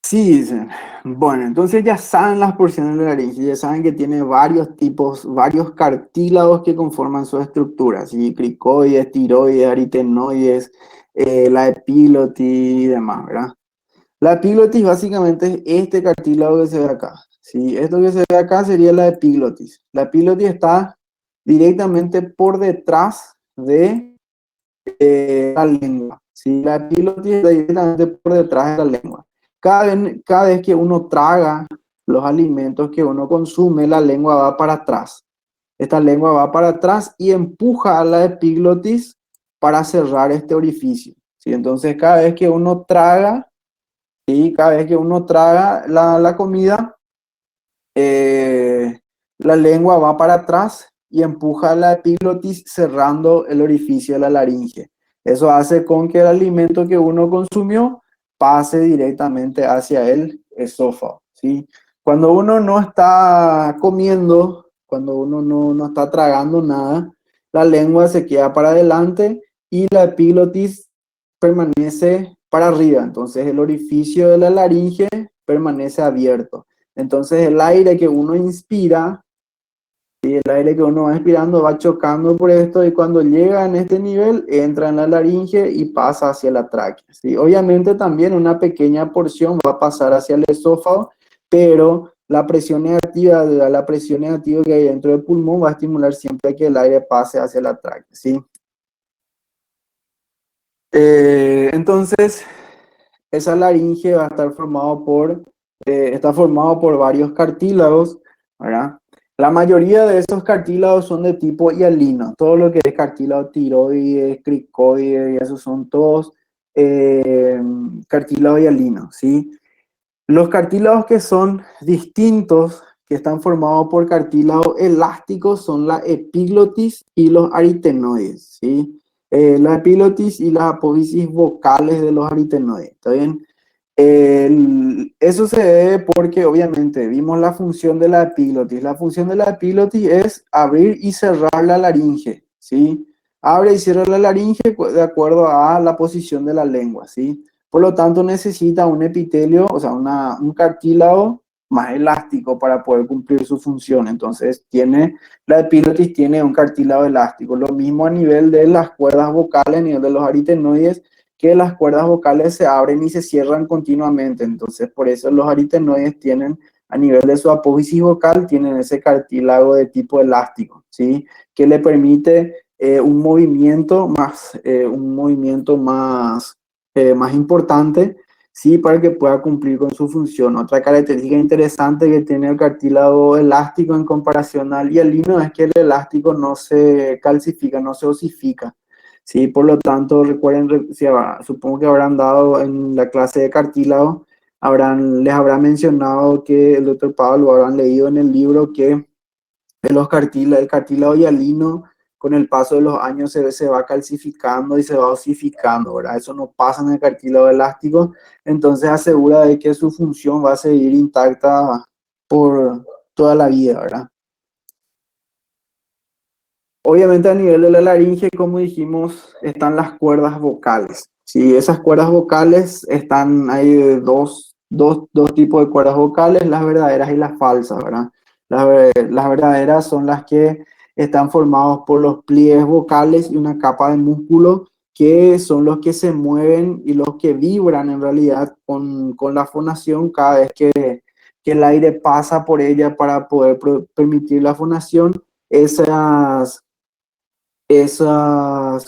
Sí, sí. Bueno, entonces ya saben las porciones de la laringe, ya saben que tiene varios tipos, varios cartílagos que conforman su estructura, ¿sí? Cricoides, tiroides, aritenoides, la epiglotis y demás, ¿verdad? La epiglotis básicamente es este cartílago que se ve acá, ¿sí? Esto que se ve acá sería la epiglotis. La epiglotis está directamente por detrás de la lengua, ¿sí? La epiglotis está directamente por detrás de la lengua. Cada vez que uno traga los alimentos que uno consume, la lengua va para atrás. Esta lengua va para atrás y empuja a la epiglotis para cerrar este orificio, ¿sí? Entonces, cada vez que uno traga, ¿sí? Cada vez que uno traga la comida, eh, la lengua va para atrás y empuja la epiglotis cerrando el orificio de la laringe. Eso hace con que el alimento que uno consumió pase directamente hacia el esófago, ¿sí? Cuando uno no está comiendo, cuando uno no está tragando nada, la lengua se queda para adelante y la epiglotis permanece para arriba. Entonces el orificio de la laringe permanece abierto. Entonces el aire que uno inspira y el aire que uno va inspirando va chocando por esto y cuando llega en este nivel entra en la laringe y pasa hacia la tráquea, ¿sí? Obviamente también una pequeña porción va a pasar hacia el esófago, pero la presión negativa que hay dentro del pulmón va a estimular siempre que el aire pase hacia la tráquea, ¿sí? Entonces, esa laringe va a estar está formado por varios cartílagos, ¿verdad? La mayoría de estos cartílagos son de tipo hialino. Todo lo que es cartílago tiroides, cricoide, y esos son todos eh, cartílagos hialinos, ¿sí? Los cartílagos que son distintos, que están formados por cartílagos elásticos, son la epiglotis y los aritenoides, ¿sí? La epiglotis y las apófisis vocales de los aritenoides, ¿está bien? Eso se debe porque obviamente vimos la función de la epiglotis. La función de la epiglotis es abrir y cerrar la laringe, ¿sí? Abre y cierra la laringe de acuerdo a la posición de la lengua, ¿sí? Por lo tanto, necesita un epitelio, o sea, un cartílago más elástico para poder cumplir su función. Entonces, la epiglotis tiene un cartílago elástico. Lo mismo a nivel de las cuerdas vocales, a nivel de los aritenoides, que las cuerdas vocales se abren y se cierran continuamente. Entonces, por eso los aritenoides tienen, a nivel de su apófisis vocal, tienen ese cartílago de tipo elástico, ¿sí? Que le permite un movimiento más importante, ¿sí? Para que pueda cumplir con su función. Otra característica interesante que tiene el cartílago elástico en comparación al hialino es que el elástico no se calcifica, no se osifica. Sí, por lo tanto, recuerden, supongo que habrán dado en la clase de cartílago, les habrá mencionado que el doctor Pablo habrán leído en el libro que el cartílago hialino con el paso de los años se va calcificando y se va osificando, ¿verdad? Eso no pasa en el cartílago elástico, entonces asegura de que su función va a seguir intacta por toda la vida, ¿verdad? Obviamente a nivel de la laringe, como dijimos, están las cuerdas vocales. Sí, esas cuerdas vocales hay dos tipos de cuerdas vocales, las verdaderas y las falsas, ¿verdad? Las verdaderas son las que están formadas por los pliegues vocales y una capa de músculo que son los que se mueven y los que vibran en realidad con la fonación cada vez que el aire pasa por ella para poder permitir la fonación. Esas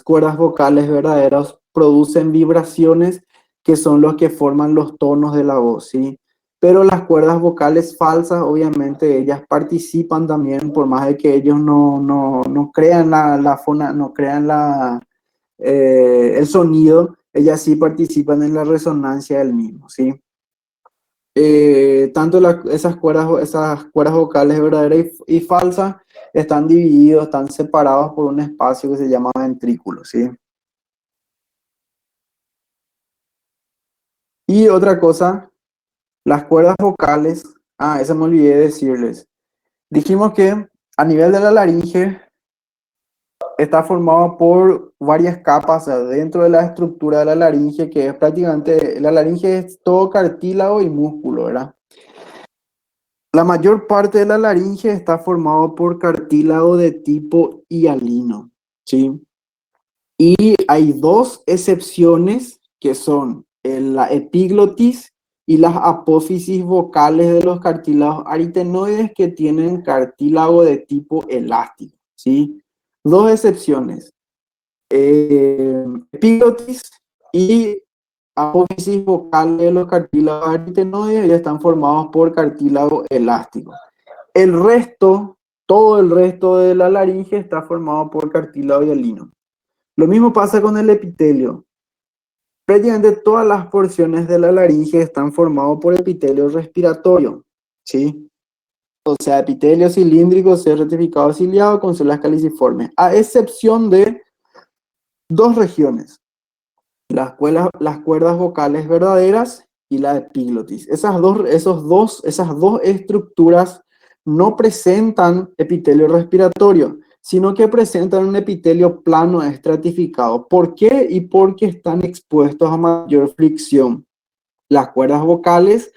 cuerdas vocales verdaderas producen vibraciones que son los que forman los tonos de la voz, ¿sí? Pero las cuerdas vocales falsas, obviamente, ellas participan también, por más de que ellos no crean no crean el sonido, ellas sí participan en la resonancia del mismo, ¿sí? Tanto esas cuerdas vocales verdaderas y falsas están divididos, están separados por un espacio que se llama ventrículo, ¿sí? Y otra cosa, las cuerdas vocales, eso me olvidé de decirles. Dijimos que a nivel de la laringe está formado por varias capas, o sea, dentro de la estructura de la laringe, que es prácticamente, la laringe es todo cartílago y músculo, ¿verdad? La mayor parte de la laringe está formado por cartílago de tipo hialino, ¿sí? Y hay dos excepciones que son la epiglotis y las apófisis vocales de los cartílagos aritenoides que tienen cartílago de tipo elástico, ¿sí? Dos excepciones, epiglotis y apófisis vocales de los cartílagos aritenoides ya están formados por cartílago elástico. El resto, todo el resto de la laringe está formado por cartílago hialino. Lo mismo pasa con el epitelio. Prácticamente todas las porciones de la laringe están formadas por epitelio respiratorio, ¿sí? O sea, epitelio cilíndrico, ser rectificado ciliado con células caliciformes, a excepción de dos regiones, las cuerdas vocales verdaderas y la epiglotis. Esas dos estructuras no presentan epitelio respiratorio, sino que presentan un epitelio plano estratificado. ¿Por qué? Y porque están expuestos a mayor fricción. Las cuerdas vocales,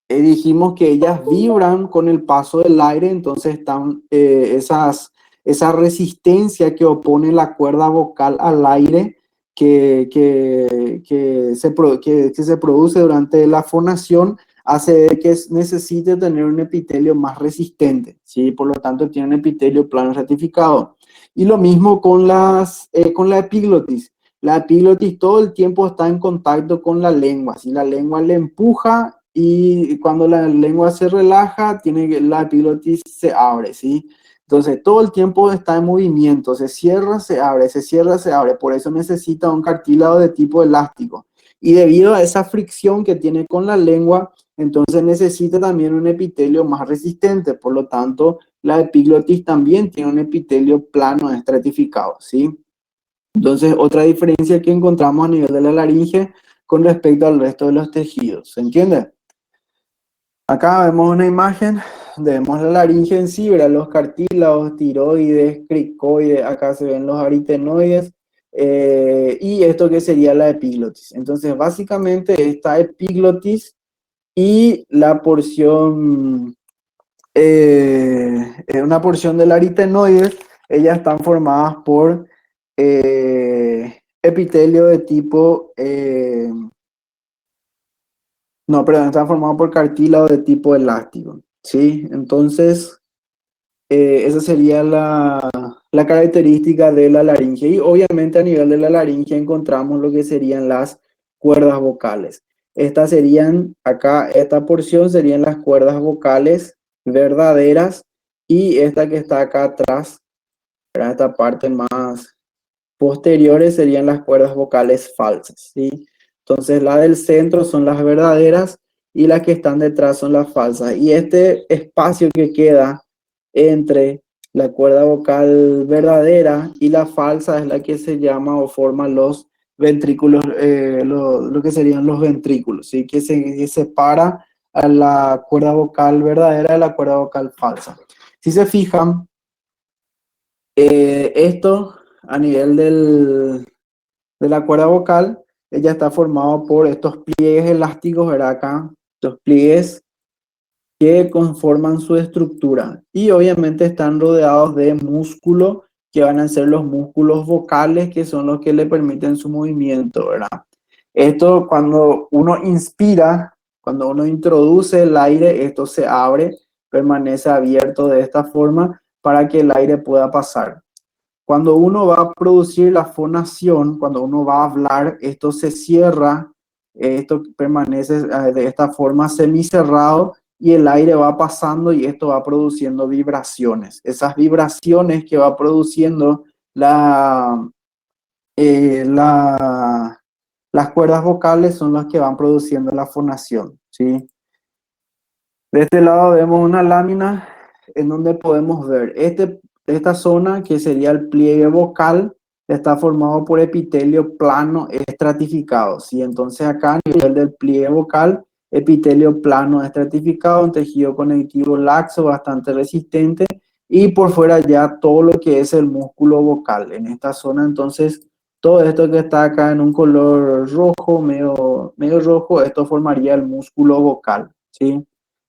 dijimos que ellas vibran con el paso del aire, entonces están esa resistencia que opone la cuerda vocal al aire que se produce durante la fonación hace que necesite tener un epitelio más resistente, ¿sí? Por lo tanto, tiene un epitelio plano ratificado. Y lo mismo con la epiglotis. La epiglotis todo el tiempo está en contacto con la lengua, si la lengua le empuja y cuando la lengua se relaja, la epiglotis se abre, ¿sí? Entonces todo el tiempo está en movimiento, se cierra, se abre, se cierra, se abre, por eso necesita un cartílago de tipo elástico. Y debido a esa fricción que tiene con la lengua, entonces necesita también un epitelio más resistente, por lo tanto, la epiglotis también tiene un epitelio plano estratificado, ¿sí? Entonces, otra diferencia que encontramos a nivel de la laringe con respecto al resto de los tejidos, ¿se entiende? Acá vemos una imagen, vemos la laringe en sí, ¿verdad? Los cartílagos, tiroides, cricoides, acá se ven los aritenoides, y esto que sería la epiglotis. Entonces, básicamente esta epiglotis y la porción, una porción del aritenoides, ellas están formadas por epitelio de tipo, no, perdón, están formados por cartílago de tipo elástico, ¿sí? Entonces, esa sería la característica de la laringe. Y obviamente a nivel de la laringe encontramos lo que serían las cuerdas vocales. Estas serían, acá, esta porción serían las cuerdas vocales verdaderas y esta que está acá atrás, ¿verdad? Esta parte más posteriores serían las cuerdas vocales falsas, ¿sí? Entonces, la del centro son las verdaderas y las que están detrás son las falsas. Y este espacio que queda entre la cuerda vocal verdadera y la falsa es la que se llama o forma los ventrículos, lo que serían los ventrículos, ¿sí? Que separa a la cuerda vocal verdadera de la cuerda vocal falsa. Si se fijan, esto a nivel de la cuerda vocal, ella está formado por estos pliegues elásticos, ¿verdad? Acá, estos pliegues que conforman su estructura y obviamente están rodeados de músculos que van a ser los músculos vocales que son los que le permiten su movimiento, ¿verdad? Esto cuando uno inspira, cuando uno introduce el aire, esto se abre, permanece abierto de esta forma para que el aire pueda pasar. Cuando uno va a producir la fonación, cuando uno va a hablar, esto se cierra, esto permanece de esta forma semicerrado y el aire va pasando y esto va produciendo vibraciones. Esas vibraciones que va produciendo eh, la, las cuerdas vocales son las que van produciendo la fonación, ¿sí? De este lado vemos una lámina en donde podemos ver esta zona que sería el pliegue vocal, está formado por epitelio plano estratificado, ¿sí? Entonces acá a nivel del pliegue vocal, epitelio plano estratificado, un tejido conectivo laxo bastante resistente y por fuera ya todo lo que es el músculo vocal. En esta zona entonces todo esto que está acá en un color rojo, medio rojo, esto formaría el músculo vocal, ¿sí?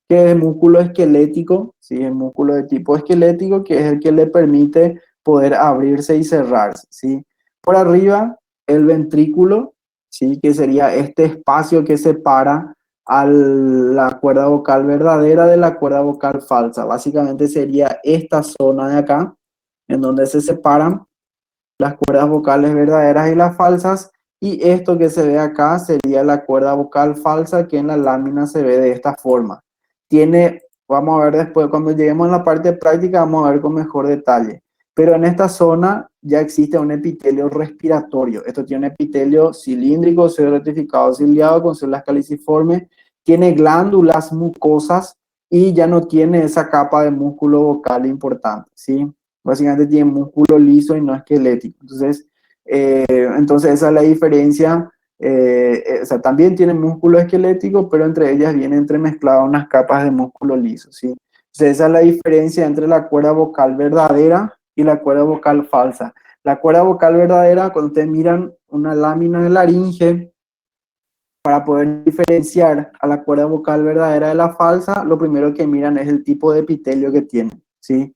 Que es músculo esquelético, ¿sí? El músculo de tipo esquelético, que es el que le permite poder abrirse y cerrarse, ¿sí? Por arriba, el ventrículo, ¿sí? Que sería este espacio que separa a la cuerda vocal verdadera de la cuerda vocal falsa. Básicamente sería esta zona de acá, en donde se separan las cuerdas vocales verdaderas y las falsas, y esto que se ve acá sería la cuerda vocal falsa que en la lámina se ve de esta forma. Vamos a ver después, cuando lleguemos a la parte práctica, vamos a ver con mejor detalle. Pero en esta zona ya existe un epitelio respiratorio. Esto tiene un epitelio cilíndrico, rectificado, ciliado, con células caliciformes, tiene glándulas mucosas y ya no tiene esa capa de músculo vocal importante, ¿sí? Básicamente tiene músculo liso y no esquelético. Entonces esa es la diferencia. O sea, también tiene músculo esquelético, pero entre ellas vienen entremezcladas unas capas de músculo liso, ¿sí? Entonces esa es la diferencia entre la cuerda vocal verdadera y la cuerda vocal falsa. La cuerda vocal verdadera, cuando ustedes miran una lámina de laringe, para poder diferenciar a la cuerda vocal verdadera de la falsa, lo primero que miran es el tipo de epitelio que tiene, ¿sí?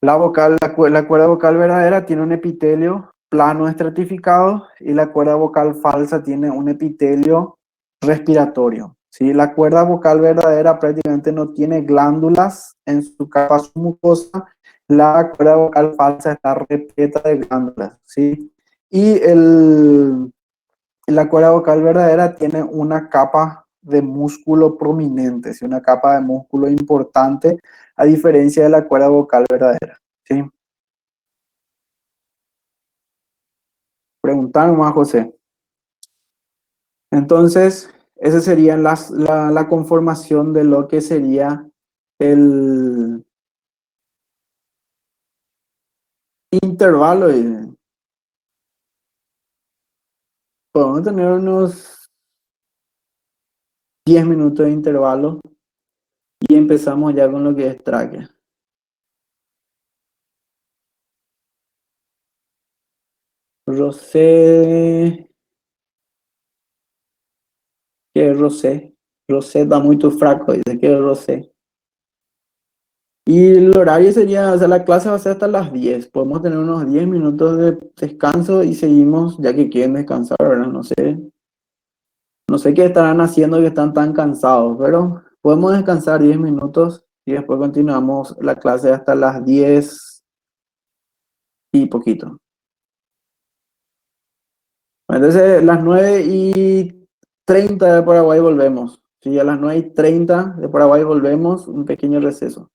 La cuerda vocal verdadera tiene un epitelio plano estratificado y la cuerda vocal falsa tiene un epitelio respiratorio, ¿sí? La cuerda vocal verdadera prácticamente no tiene glándulas en su capa mucosa, la cuerda vocal falsa está repleta de glándulas, ¿sí? Y la cuerda vocal verdadera tiene una capa de músculo prominente, ¿sí? Una capa de músculo importante, a diferencia de la cuerda vocal verdadera. ¿Sí? Preguntaron más, José. Entonces, esa sería la conformación de lo que sería el intervalo. Podemos tener unos 10 minutos de intervalo y empezamos ya con lo que es tráquea. Rosé, ¿qué es Rosé? Rosé está muy fraco, dice que es Rosé. Y el horario sería, o sea, la clase va a ser hasta las 10. Podemos tener unos 10 minutos de descanso y seguimos, ya que quieren descansar, ¿verdad? No sé qué estarán haciendo que están tan cansados, pero podemos descansar 10 minutos y después continuamos la clase hasta las 10 y poquito. Entonces, las 9:30 de Paraguay volvemos. Sí, a las 9:30 de Paraguay volvemos, un pequeño receso.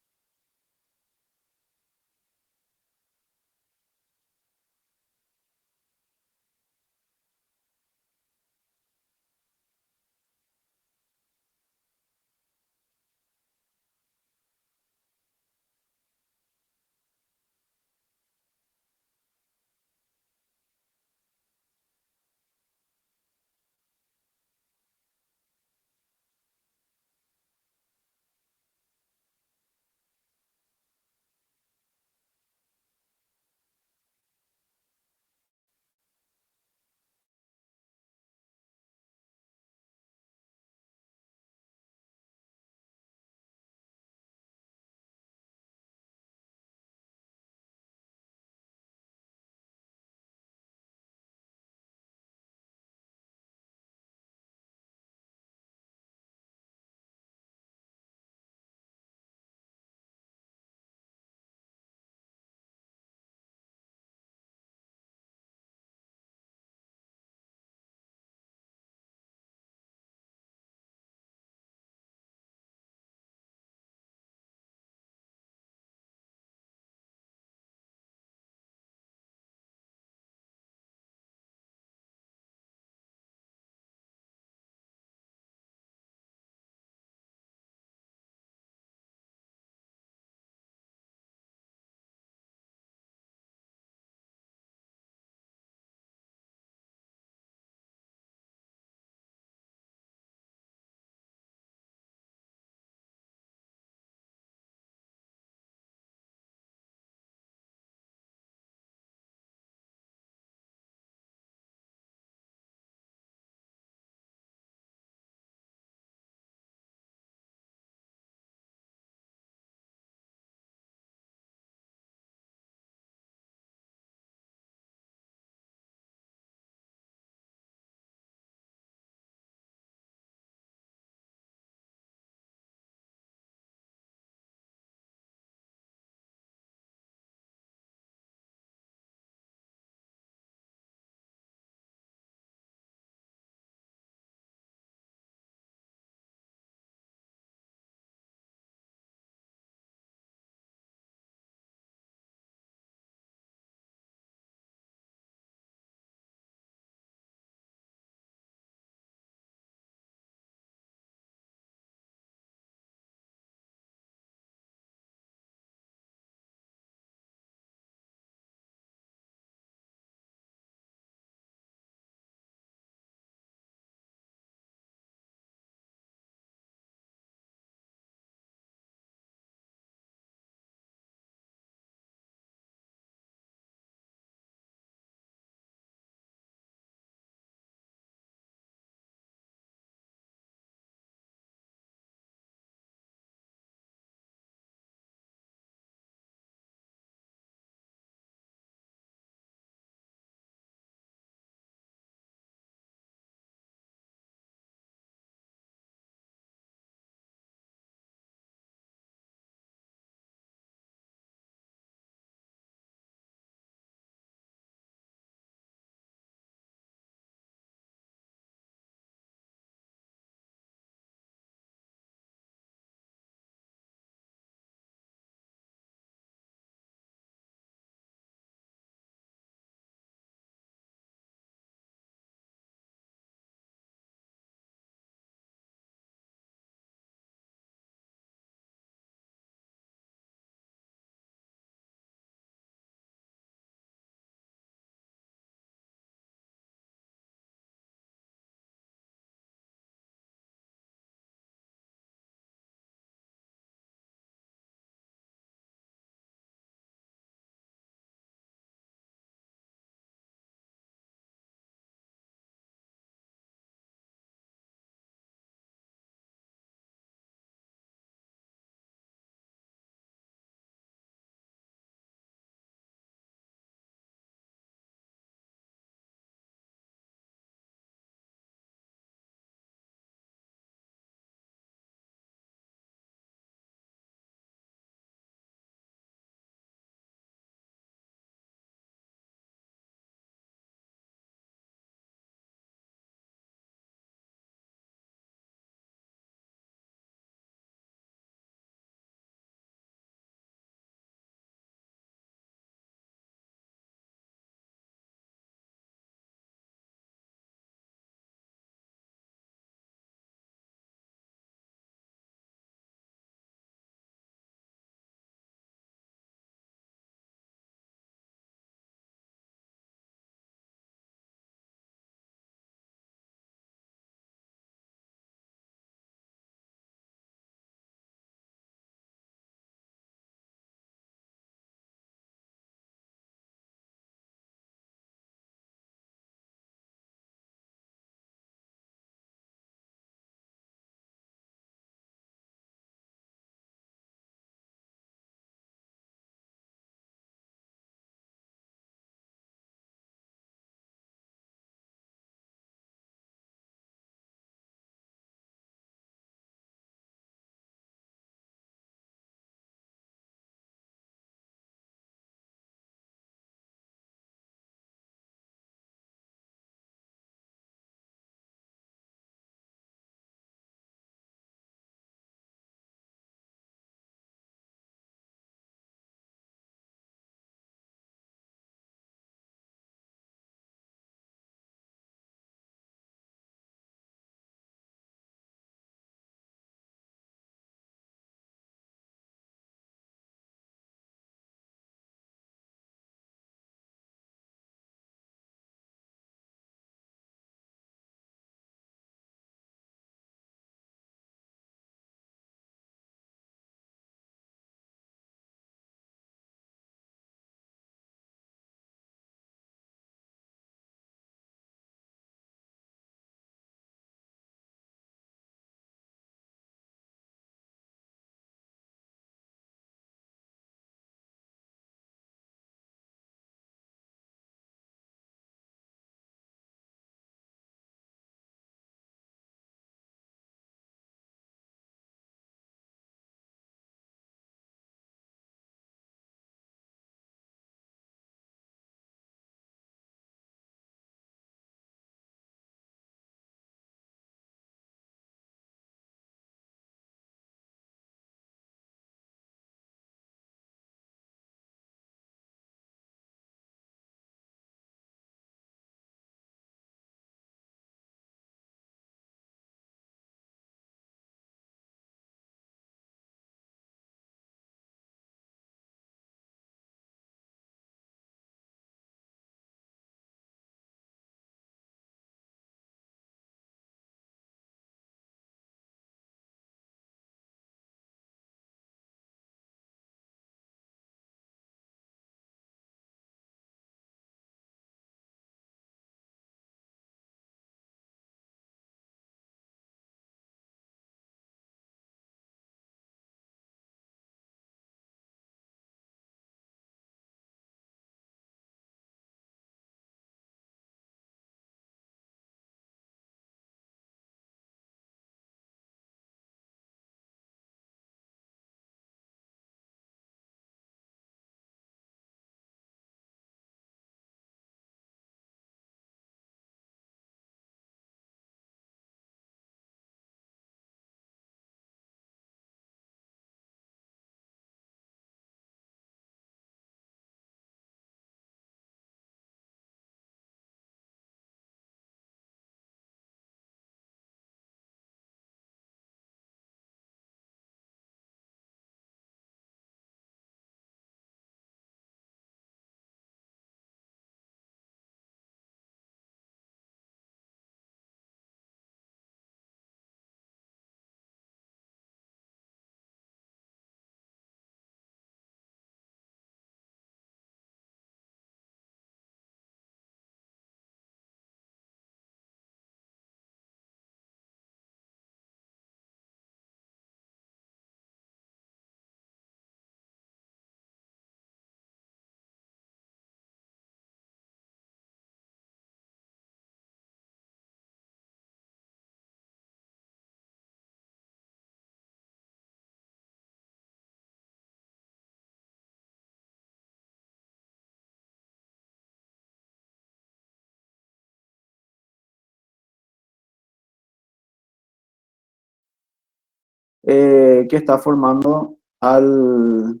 que está formando al...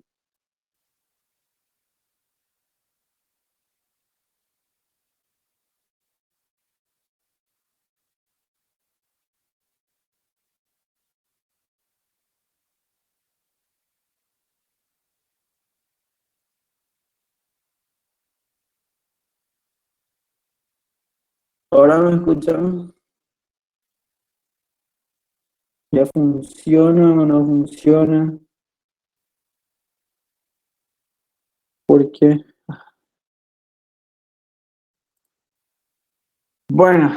Ahora me escuchan, ya funciona o no funciona, porque... Bueno,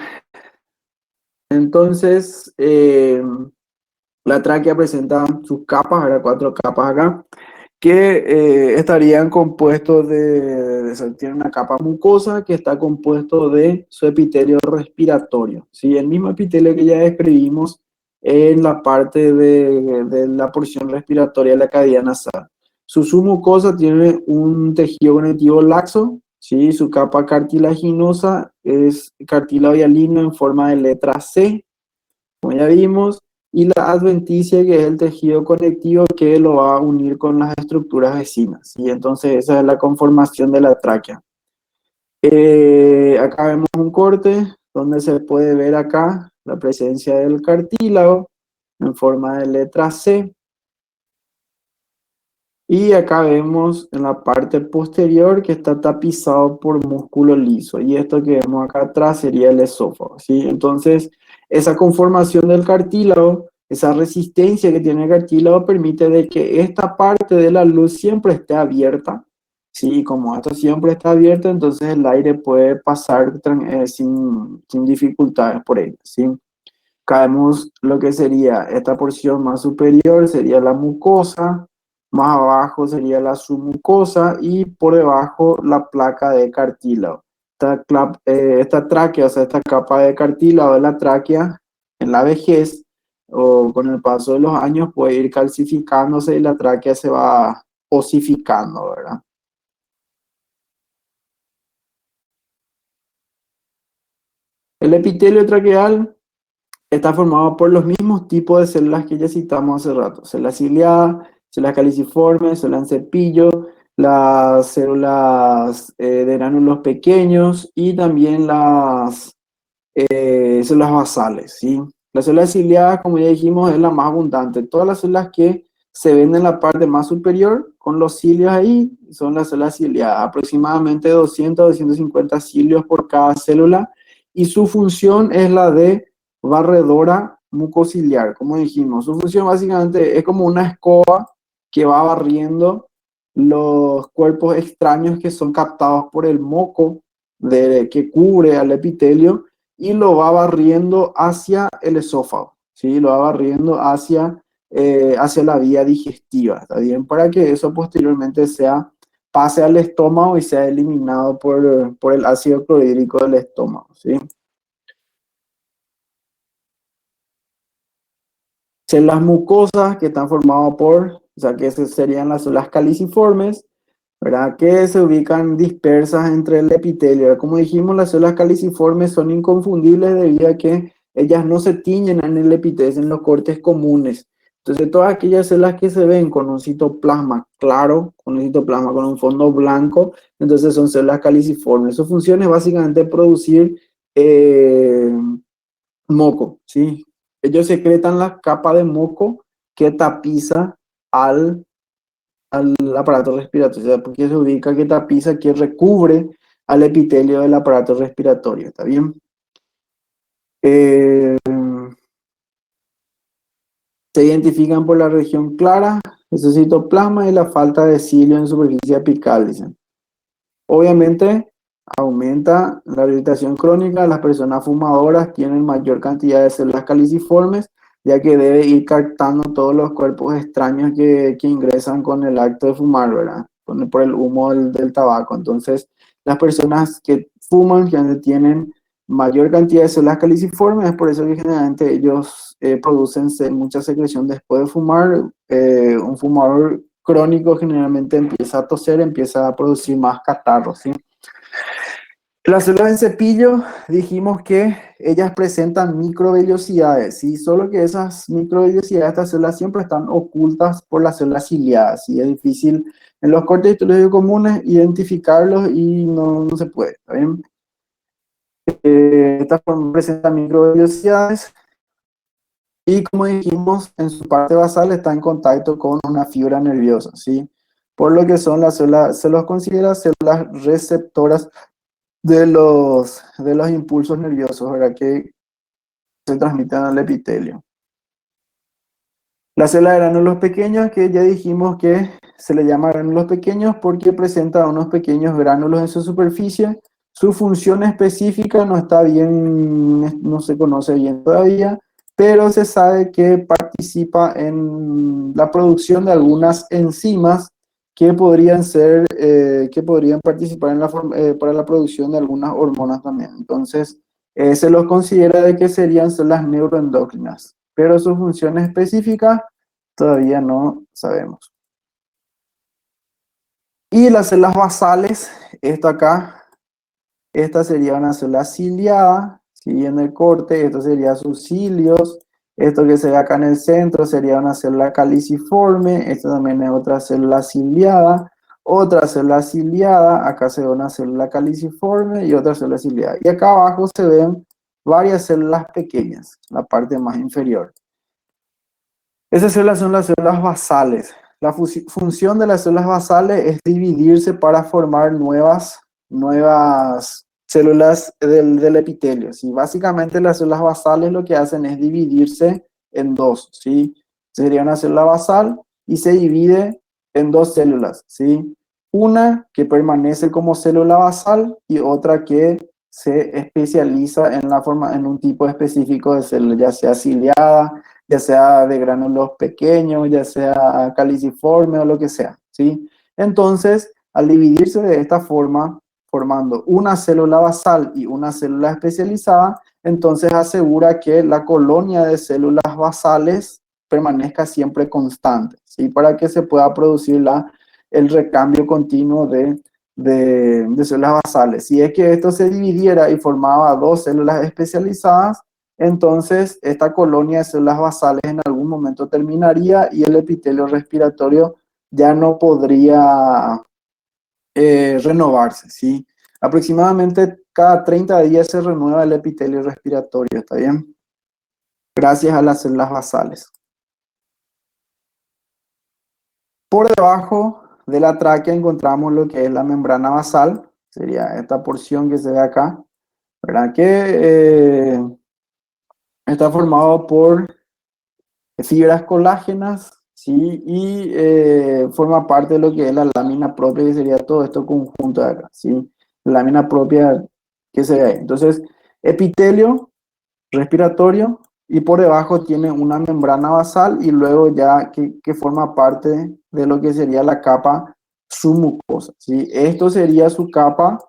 entonces la tráquea presenta sus capas, ahora cuatro capas acá, que estarían compuestos tiene una capa mucosa que está compuesto de su epitelio respiratorio, ¿sí? El mismo epitelio que ya describimos en la parte de la porción respiratoria de la cavidad nasal. Su submucosa tiene un tejido conectivo laxo, ¿sí? Su capa cartilaginosa es cartílago hialino en forma de letra C, como ya vimos, y la adventicia, que es el tejido conectivo que lo va a unir con las estructuras vecinas. Y entonces esa es la conformación de la tráquea. Acá vemos un corte donde se puede ver acá la presencia del cartílago en forma de letra C. Y acá vemos en la parte posterior que está tapizado por músculo liso. Y esto que vemos acá atrás sería el esófago, ¿sí? Entonces, esa conformación del cartílago, esa resistencia que tiene el cartílago permite de que esta parte de la luz siempre esté abierta, ¿sí? Y como esto siempre está abierto, entonces el aire puede pasar sin dificultades por él, ¿sí? Caemos lo que sería esta porción más superior, sería la mucosa, más abajo sería la submucosa y por debajo la placa de cartílago. Esta tráquea, o sea, esta capa de cartílago de la tráquea en la vejez o con el paso de los años puede ir calcificándose y la tráquea se va osificando, ¿verdad? El epitelio traqueal está formado por los mismos tipos de células que ya citamos hace rato. Células ciliadas, células caliciformes, células en cepillo, las células de gránulos pequeños y también las células basales, ¿sí? Las células ciliadas, como ya dijimos, es la más abundante. Todas las células que se ven en la parte más superior, con los cilios ahí, son las células ciliadas. Aproximadamente 200 a 250 cilios por cada célula. Y su función es la de barredora mucociliar, como dijimos. Su función básicamente es como una escoba que va barriendo los cuerpos extraños que son captados por el moco que cubre al epitelio y lo va barriendo hacia el esófago, ¿sí? Lo va barriendo hacia la vía digestiva, ¿está bien? Para que eso posteriormente pase al estómago y sea eliminado por el ácido clorhídrico del estómago, ¿sí? Células mucosas que están formadas o sea, que serían las células caliciformes, ¿verdad? Que se ubican dispersas entre el epitelio. Como dijimos, las células caliciformes son inconfundibles debido a que ellas no se tiñen en el epitelio, en los cortes comunes. Entonces, todas aquellas células que se ven con un citoplasma claro, con un citoplasma con un fondo blanco, entonces son células caliciformes. Su función es básicamente producir moco, ¿sí? Ellos secretan la capa de moco que tapiza al aparato respiratorio, o sea, porque se ubica que tapiza, que recubre al epitelio del aparato respiratorio, ¿está bien? Eh, Se identifican por la región clara, ese citoplasma y la falta de cilio en superficie apical, dicen. Obviamente, aumenta la irritación crónica. Las personas fumadoras tienen mayor cantidad de células caliciformes, ya que debe ir captando todos los cuerpos extraños que ingresan con el acto de fumar, ¿verdad? Por el humo del tabaco. Entonces, las personas que fuman, que tienen mayor cantidad de células caliciformes, es por eso que generalmente ellos producen mucha secreción después de fumar. Un fumador crónico generalmente empieza a toser, empieza a producir más catarros, ¿sí? Las células en cepillo dijimos que ellas presentan microvellosidades, ¿sí? Solo que esas microvellosidades de estas células siempre están ocultas por las células ciliadas, ¿sí? Es difícil en los cortes histológicos comunes identificarlos y no se puede, ¿está bien? Estas presentan microvellosidades y como dijimos, en su parte basal está en contacto con una fibra nerviosa, ¿sí? Por lo que son las células, se los considera células receptoras de los impulsos nerviosos, ¿verdad? Que se transmiten al epitelio. La célula de gránulos pequeños, que ya dijimos que se le llama gránulos pequeños porque presenta unos pequeños gránulos en su superficie. Su función específica no está bien, no se conoce bien todavía, pero se sabe que participa en la producción de algunas enzimas que podrían ser, que podrían participar en para la producción de algunas hormonas también. Entonces, se los considera de que serían células neuroendocrinas, pero su función específica todavía no sabemos. Y las células basales, esto acá, esta sería una célula ciliada, ¿sí? En el corte, esto sería sus cilios, esto que se ve acá en el centro sería una célula caliciforme, esto también es otra célula ciliada, acá se ve una célula caliciforme y otra célula ciliada. Y acá abajo se ven varias células pequeñas, la parte más inferior. Esas células son las células basales. La función de las células basales es dividirse para formar nuevas células del epitelio, ¿sí? Básicamente las células basales lo que hacen es dividirse en dos, ¿sí? Sería una célula basal y se divide en dos células, ¿sí? Una que permanece como célula basal y otra que se especializa en un tipo específico de célula, ya sea ciliada, ya sea de gránulos pequeños, ya sea caliciforme o lo que sea, ¿sí? Entonces, al dividirse de esta forma, formando una célula basal y una célula especializada, entonces asegura que la colonia de células basales permanezca siempre constante, ¿sí? Para que se pueda producir el recambio continuo de células basales. Si es que esto se dividiera y formaba dos células especializadas, entonces esta colonia de células basales en algún momento terminaría y el epitelio respiratorio ya no podría renovarse, ¿sí? Aproximadamente cada 30 días se renueva el epitelio respiratorio, ¿está bien? Gracias a las células basales. Por debajo de la tráquea encontramos lo que es la membrana basal, sería esta porción que se ve acá, ¿verdad? Que está formado por fibras colágenas, ¿sí? Y forma parte de lo que es la lámina propia, que sería todo esto conjunto de acá, ¿sí? La lámina propia que se ve ahí. Entonces, epitelio respiratorio y por debajo tiene una membrana basal y luego ya que forma parte de lo que sería la capa submucosa, ¿sí? Esto sería su capa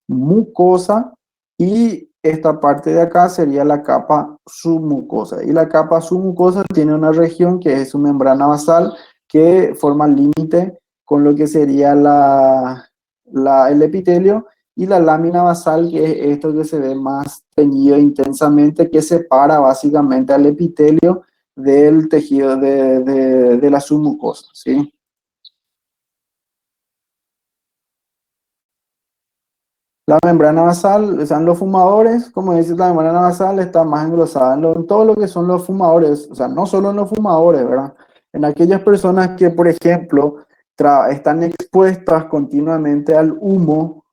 mucosa y esta parte de acá sería la capa submucosa. Y la capa submucosa tiene una región que es su membrana basal que forma límite con lo que sería el epitelio y la lámina basal, que es esto que se ve más teñido intensamente, que separa básicamente al epitelio del tejido de la submucosa, ¿sí? La membrana basal, o sea, en los fumadores, como dice, la membrana basal está más engrosada en todo lo que son los fumadores, o sea, no solo en los fumadores, ¿verdad? En aquellas personas que, por ejemplo, están expuestas continuamente al humo.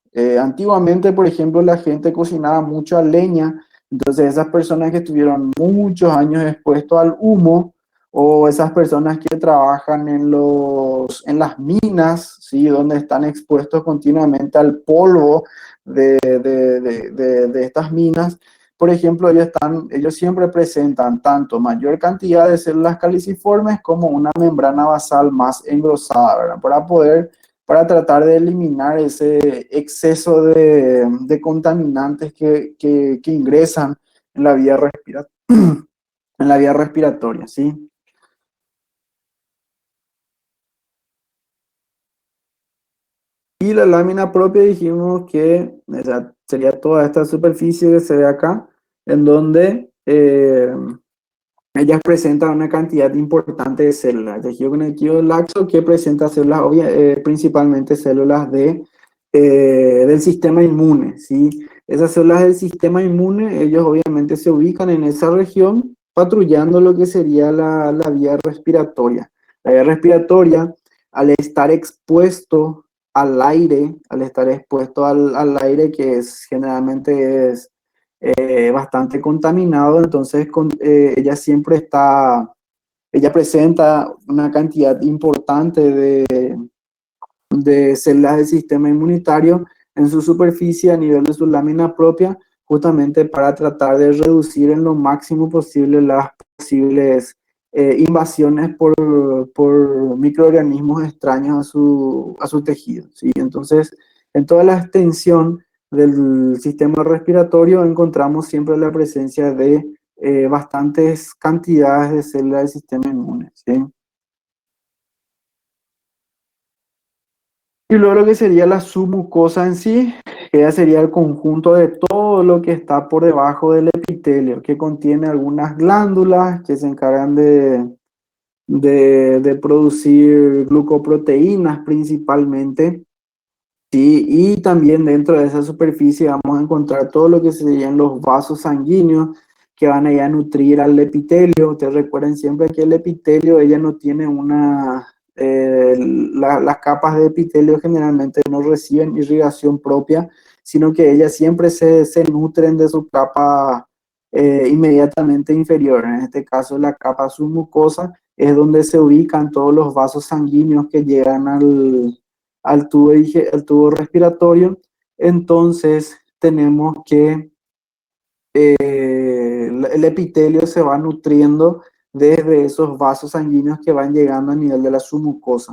Antiguamente, por ejemplo, la gente cocinaba mucho a leña, entonces esas personas que estuvieron muchos años expuestos al humo, o esas personas que trabajan en las minas, ¿sí? Donde están expuestos continuamente al polvo de estas minas, por ejemplo, ellos siempre presentan tanto mayor cantidad de células caliciformes como una membrana basal más engrosada, ¿verdad? Para tratar de eliminar ese exceso de contaminantes que ingresan en la vía en la vía respiratoria, ¿sí? Y la lámina propia dijimos que o sea, sería toda esta superficie que se ve acá, en donde ellas presentan una cantidad importante de células. El tejido conectivo laxo que presenta células, principalmente células del sistema inmune, ¿sí? Esas células del sistema inmune, ellos obviamente se ubican en esa región, patrullando lo que sería la vía respiratoria. La vía respiratoria, al estar expuesto al estar expuesto al aire, que generalmente es bastante contaminado, entonces ella siempre ella presenta una cantidad importante de células del sistema inmunitario en su superficie a nivel de su lámina propia, justamente para tratar de reducir en lo máximo posible las posibles invasiones por microorganismos extraños a su tejido, ¿sí? Entonces, en toda la extensión del sistema respiratorio encontramos siempre la presencia de bastantes cantidades de células del sistema inmune, ¿sí? Y luego lo que sería la submucosa en sí, que ya sería el conjunto de todo lo que está por debajo del epitelio, que contiene algunas glándulas que se encargan de producir glucoproteínas principalmente. Sí, y también dentro de esa superficie vamos a encontrar todo lo que serían los vasos sanguíneos que van a ir a nutrir al epitelio. Ustedes recuerden siempre que el epitelio, ella no tiene las capas de epitelio generalmente no reciben irrigación propia, sino que ellas siempre se nutren de su capa inmediatamente inferior. En este caso, la capa submucosa es donde se ubican todos los vasos sanguíneos que llegan al tubo respiratorio. Entonces tenemos que el epitelio se va nutriendo desde esos vasos sanguíneos que van llegando a nivel de la submucosa.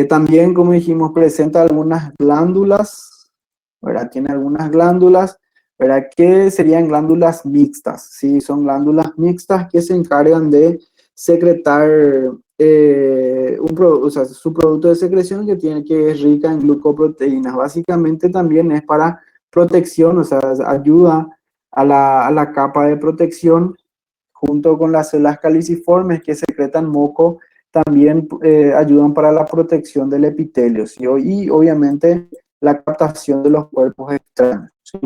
También, como dijimos, presenta algunas glándulas, ¿verdad? Tiene algunas glándulas, ¿verdad? Que serían glándulas mixtas, ¿sí? Son glándulas mixtas que se encargan de secretar o sea, su producto de secreción que es rica en glucoproteínas. Básicamente también es para protección, o sea, ayuda a la capa de protección junto con las células caliciformes que secretan moco, también ayudan para la protección del epitelio, ¿sí? Y obviamente la captación de los cuerpos extraños, ¿sí?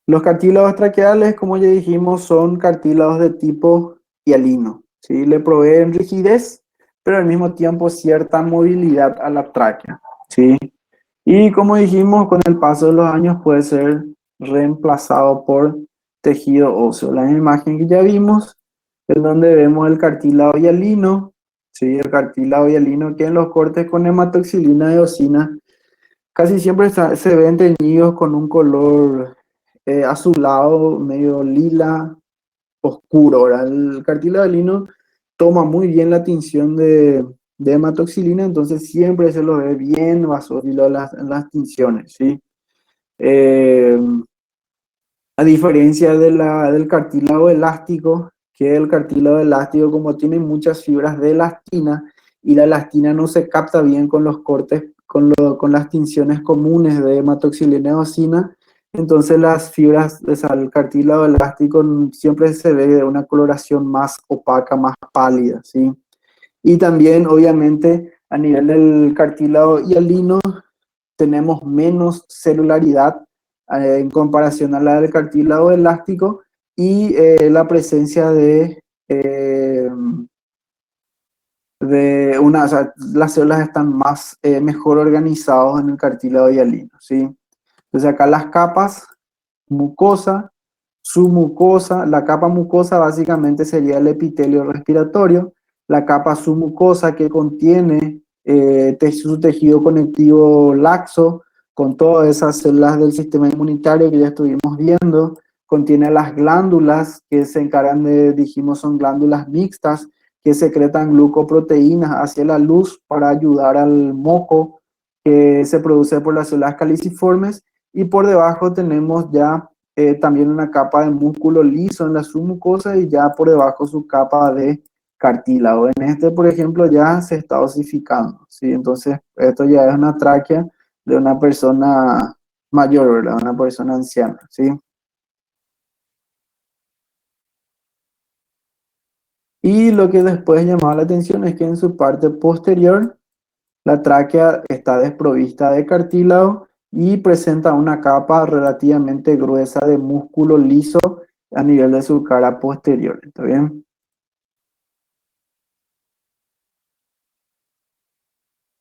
Los cartílagos traqueales, como ya dijimos, son cartílagos de tipo hialino, ¿sí? Le proveen rigidez, pero al mismo tiempo cierta movilidad a la tráquea, ¿sí? Y como dijimos, con el paso de los años puede ser reemplazado por tejido óseo. La imagen que ya vimos es donde vemos el cartílago hialino, ¿sí? El cartílago hialino que en los cortes con hematoxilina de eosina casi siempre se ven teñidos con un color azulado, medio lila, oscuro. Ahora, el cartílago hialino toma muy bien la tinción de hematoxilina, entonces siempre se lo ve bien basófilo en las tinciones, ¿sí? Eh, a diferencia del cartílago elástico, que el cartílago elástico, como tiene muchas fibras de elastina, y la elastina no se capta bien con los cortes, con las tinciones comunes de hematoxilina y eosina, entonces las fibras, o sea, el cartílago elástico siempre se ve de una coloración más opaca, más pálida, ¿sí? Y también, obviamente, a nivel del cartílago hialino, tenemos menos celularidad en comparación a la del cartílago elástico y la presencia o sea, las células están más, mejor organizadas en el cartílago hialino, ¿sí? Entonces acá las capas, mucosa, submucosa, la capa mucosa básicamente sería el epitelio respiratorio, la capa submucosa que contiene su tejido conectivo laxo con todas esas células del sistema inmunitario que ya estuvimos viendo, contiene las glándulas que se encargan dijimos, son glándulas mixtas que secretan glucoproteínas hacia la luz para ayudar al moco que se produce por las células caliciformes, y por debajo tenemos ya también una capa de músculo liso en la submucosa y ya por debajo su capa de cartílago. En este, por ejemplo, ya se está osificando, ¿sí? Entonces, esto ya es una tráquea de una persona mayor, ¿verdad? Una persona anciana, ¿sí? Y lo que después llamaba la atención es que en su parte posterior la tráquea está desprovista de cartílago y presenta una capa relativamente gruesa de músculo liso a nivel de su cara posterior. ¿Está bien?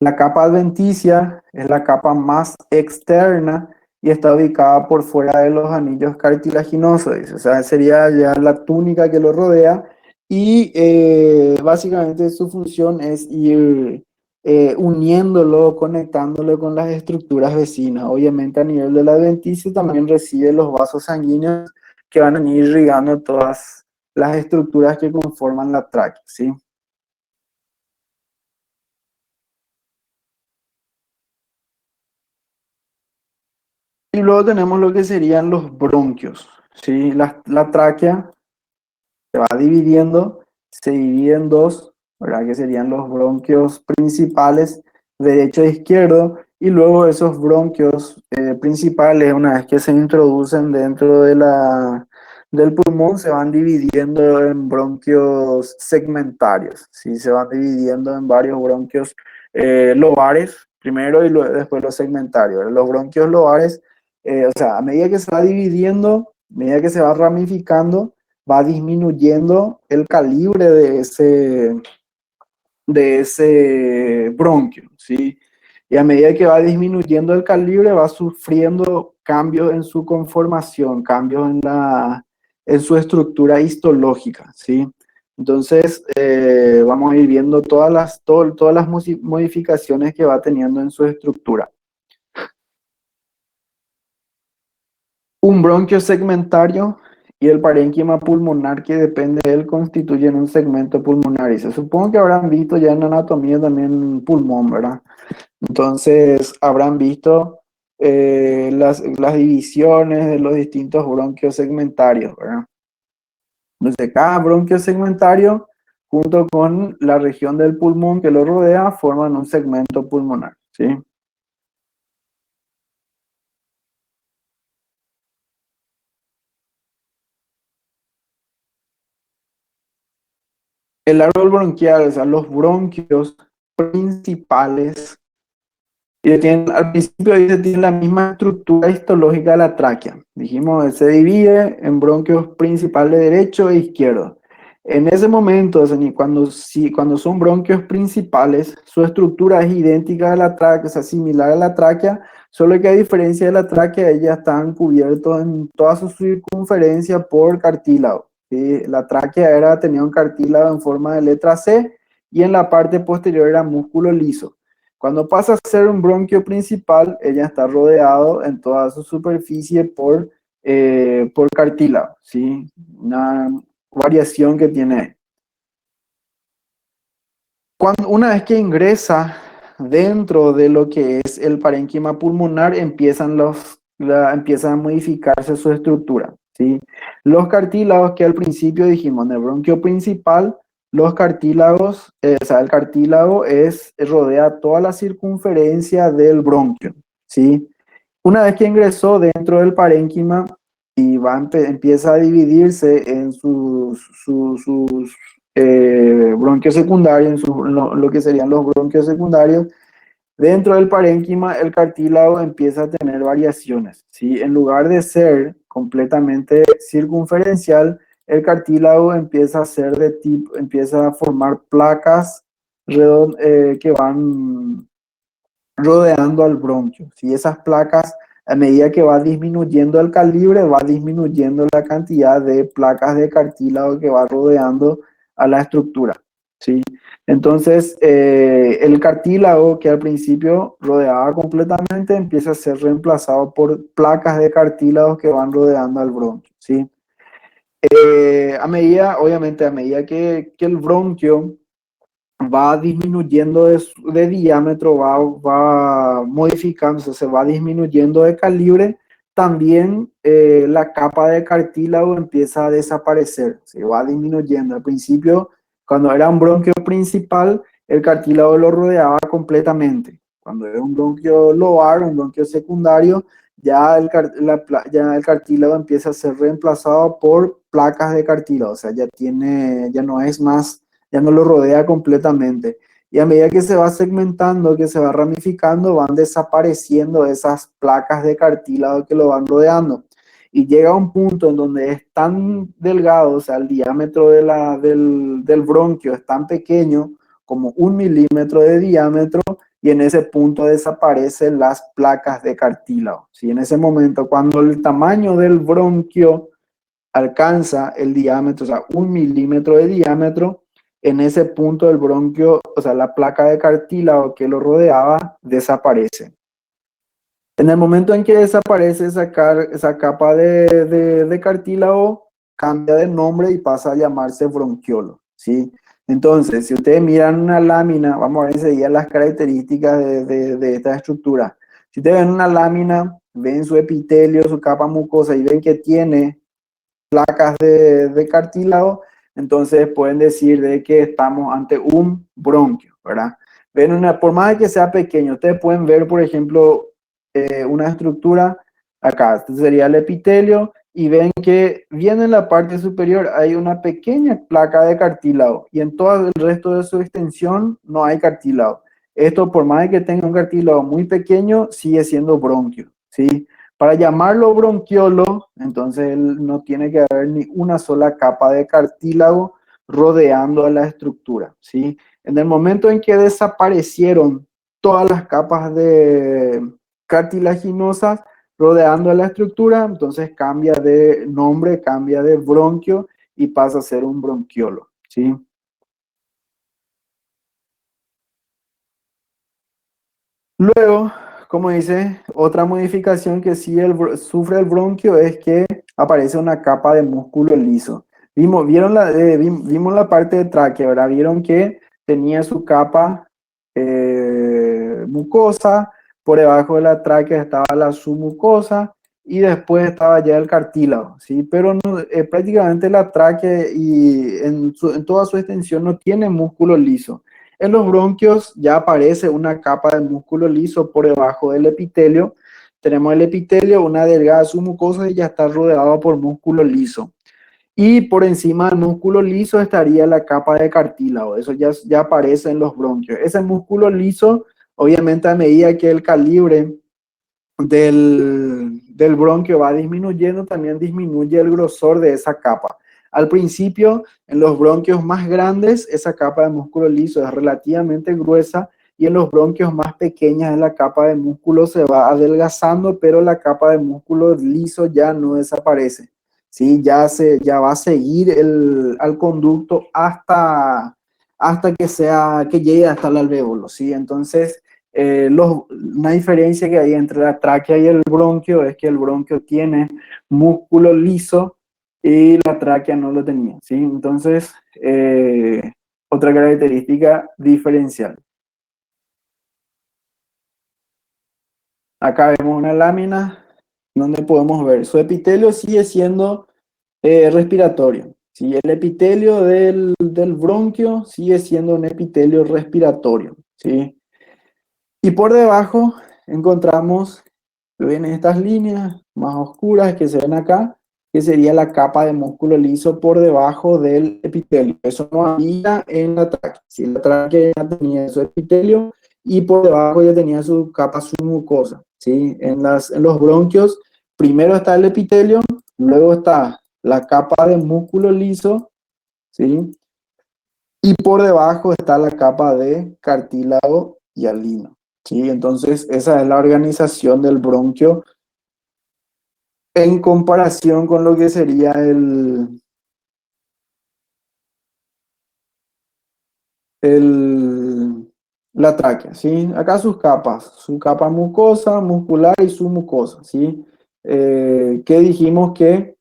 La capa adventicia es la capa más externa y está ubicada por fuera de los anillos cartilaginosos. O sea, sería ya la túnica que lo rodea y básicamente su función es ir uniéndolo, conectándolo con las estructuras vecinas. Obviamente a nivel de la adventicia también recibe los vasos sanguíneos que van a ir irrigando todas las estructuras que conforman la tráquea, ¿sí? Y luego tenemos lo que serían los bronquios, ¿sí? La tráquea se va dividiendo, se divide en dos, ¿verdad? Que serían los bronquios principales, derecho e izquierdo, y luego esos bronquios principales, una vez que se introducen dentro de del pulmón, se van dividiendo en bronquios segmentarios, ¿sí? Se van dividiendo en varios bronquios lobares, primero y luego, después los segmentarios. Los bronquios lobares, o sea, a medida que se va dividiendo, a medida que se va ramificando, va disminuyendo el calibre de ese bronquio, ¿sí? Y a medida que va disminuyendo el calibre, va sufriendo cambios en su conformación, cambios en su estructura histológica, ¿sí? Entonces, vamos a ir viendo todas las modificaciones que va teniendo en su estructura. Un bronquio segmentario y el parénquima pulmonar que depende de él constituyen un segmento pulmonar. Y se supone que habrán visto ya en anatomía también pulmón, ¿verdad? Entonces habrán visto las divisiones de los distintos bronquios segmentarios, ¿verdad? Entonces cada bronquio segmentario, junto con la región del pulmón que lo rodea, forman un segmento pulmonar, ¿sí? El árbol bronquial, o sea, los bronquios principales, al principio dice, tiene la misma estructura histológica de la tráquea. Dijimos, se divide en bronquios principales derecho e izquierdo. En ese momento, o sea, cuando son bronquios principales, su estructura es idéntica a la tráquea, o sea, similar a la tráquea, solo que a diferencia de la tráquea, ellas están cubiertos en toda su circunferencia por cartílago, ¿sí? La tráquea tenía un cartílago en forma de letra C y en la parte posterior era músculo liso. Cuando pasa a ser un bronquio principal, ella está rodeado en toda su superficie por cartílago, ¿sí? Una variación que tiene. Una vez que ingresa dentro de lo que es el parénquima pulmonar, empiezan a modificarse su estructura, ¿sí? Los cartílagos que al principio dijimos, en el bronquio principal, los cartílagos, o sea, el cartílago rodea toda la circunferencia del bronquio, ¿sí? Una vez que ingresó dentro del parénquima y empieza a dividirse en sus bronquios secundarios, lo que serían los bronquios secundarios, dentro del parénquima el cartílago empieza a tener variaciones, ¿sí? En lugar de ser completamente circunferencial, el cartílago empieza a formar placas que van rodeando al bronquio. Si esas placas, a medida que va disminuyendo el calibre, va disminuyendo la cantidad de placas de cartílago que va rodeando a la estructura, ¿sí? Entonces, el cartílago que al principio rodeaba completamente empieza a ser reemplazado por placas de cartílago que van rodeando al bronquio, ¿sí? Obviamente, a medida que el bronquio va disminuyendo de diámetro, va modificándose, se va disminuyendo de calibre, también la capa de cartílago empieza a desaparecer, se va disminuyendo. Al principio Cuando era un bronquio principal, el cartílago lo rodeaba completamente. Cuando era un bronquio lobar, un bronquio secundario, ya el cartílago empieza a ser reemplazado por placas de cartílago, o sea, ya no es más, ya no lo rodea completamente. Y a medida que se va segmentando, que se va ramificando, van desapareciendo esas placas de cartílago que lo van rodeando. Y llega a un punto en donde es tan delgado, o sea, el diámetro del bronquio es tan pequeño como 1 milímetro de diámetro, y en ese punto desaparecen las placas de cartílago. ¿Sí? En ese momento, cuando el tamaño del bronquio alcanza el diámetro, o sea, 1 milímetro de diámetro, en ese punto el bronquio, o sea, la placa de cartílago que lo rodeaba, desaparece. En el momento en que desaparece esa capa de cartílago, cambia de nombre y pasa a llamarse bronquiolo, ¿sí? Entonces, si ustedes miran una lámina, vamos a ver enseguida las características de esta estructura. Si ustedes ven una lámina, ven su epitelio, su capa mucosa y ven que tiene placas de cartílago, entonces pueden decir de que estamos ante un bronquio, ¿verdad? Ven por más de que sea pequeño, ustedes pueden ver, por ejemplo, una estructura acá, este sería el epitelio, y ven que bien en la parte superior hay una pequeña placa de cartílago, y en todo el resto de su extensión no hay cartílago. Esto, por más de que tenga un cartílago muy pequeño, sigue siendo bronquio, ¿sí? Para llamarlo bronquiolo, entonces no tiene que haber ni una sola capa de cartílago rodeando a la estructura, ¿sí? En el momento en que desaparecieron todas las capas de cartilaginosas rodeando a la estructura, entonces cambia de nombre, cambia de bronquio y pasa a ser un bronquiolo, ¿sí? Luego, como dice, otra modificación que sí sufre el bronquio es que aparece una capa de músculo liso. Vimos la parte de tráquea, ¿verdad? Vieron que tenía su capa mucosa, por debajo de la tráquea estaba la submucosa y después estaba ya el cartílago, ¿sí? Pero prácticamente la tráquea y en toda su extensión no tiene músculo liso. En los bronquios ya aparece una capa de músculo liso por debajo del epitelio. Tenemos el epitelio, una delgada submucosa y ya está rodeado por músculo liso. Y por encima del músculo liso estaría la capa de cartílago. Eso ya aparece en los bronquios. Ese músculo liso, obviamente a medida que el calibre del bronquio va disminuyendo, también disminuye el grosor de esa capa. Al principio, en los bronquios más grandes, esa capa de músculo liso es relativamente gruesa, y en los bronquios más pequeños la capa de músculo se va adelgazando, pero la capa de músculo liso ya no desaparece. ¿Sí? Ya va a seguir al conducto hasta que llegue hasta el alvéolo, ¿sí? Entonces, una diferencia que hay entre la tráquea y el bronquio es que el bronquio tiene músculo liso y la tráquea no lo tenía, ¿sí? Entonces, otra característica diferencial. Acá vemos una lámina donde podemos ver su epitelio sigue siendo respiratorio, ¿sí? El epitelio del bronquio sigue siendo un epitelio respiratorio, ¿sí? Y por debajo encontramos, ven estas líneas más oscuras que se ven acá, que sería la capa de músculo liso por debajo del epitelio. Eso no había en la tráquea. Si la tráquea ya tenía su epitelio y por debajo ya tenía su capa submucosa, ¿sí? En los bronquios, primero está el epitelio, luego está la capa de músculo liso, ¿sí? Y por debajo está la capa de cartílago hialino, ¿sí? Entonces, esa es la organización del bronquio en comparación con lo que sería la tráquea, ¿sí? Acá sus capas, su capa mucosa, muscular y submucosa, ¿sí? Que dijimos que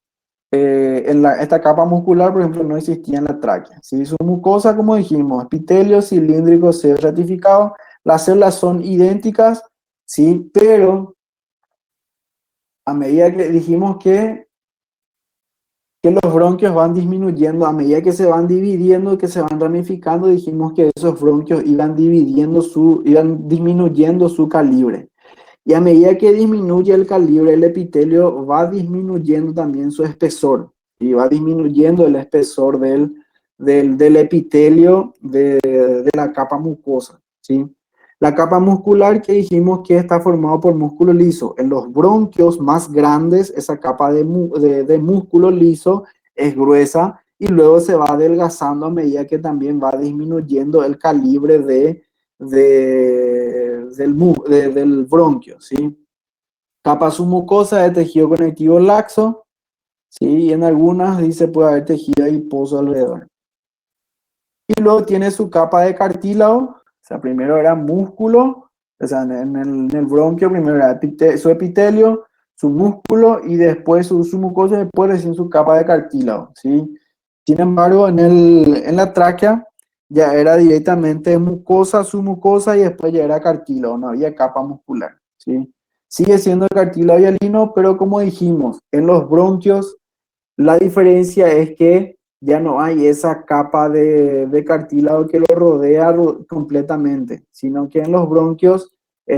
esta capa muscular, por ejemplo, no existía en la tráquea, ¿sí? Su mucosa, como dijimos, epitelio cilíndrico C ratificado, las células son idénticas, ¿sí? Pero a medida que dijimos que que los bronquios van disminuyendo a medida que se van dividiendo, que se van ramificando, dijimos que esos bronquios iban disminuyendo su calibre. Y a medida que disminuye el calibre, el epitelio va disminuyendo también su espesor y va disminuyendo el espesor del epitelio de la capa mucosa, ¿sí? La capa muscular que dijimos que está formado por músculo liso. En los bronquios más grandes, esa capa de músculo liso es gruesa y luego se va adelgazando a medida que también va disminuyendo el calibre del bronquio, ¿sí? Capa submucosa de tejido conectivo laxo, ¿sí? Y en algunas dice puede haber tejido adiposo alrededor. Y luego tiene su capa de cartílago, o sea, primero era músculo, o sea, en el bronquio primero era su epitelio, su músculo y después su mucosa, después recién su capa de cartílago, ¿sí? Sin embargo, en la tráquea ya era directamente mucosa, submucosa y después ya era cartílago, no había capa muscular, ¿sí? Sigue siendo cartílago hialino, pero como dijimos, en los bronquios la diferencia es que ya no hay esa capa de cartílago que lo rodea completamente, sino que en los bronquios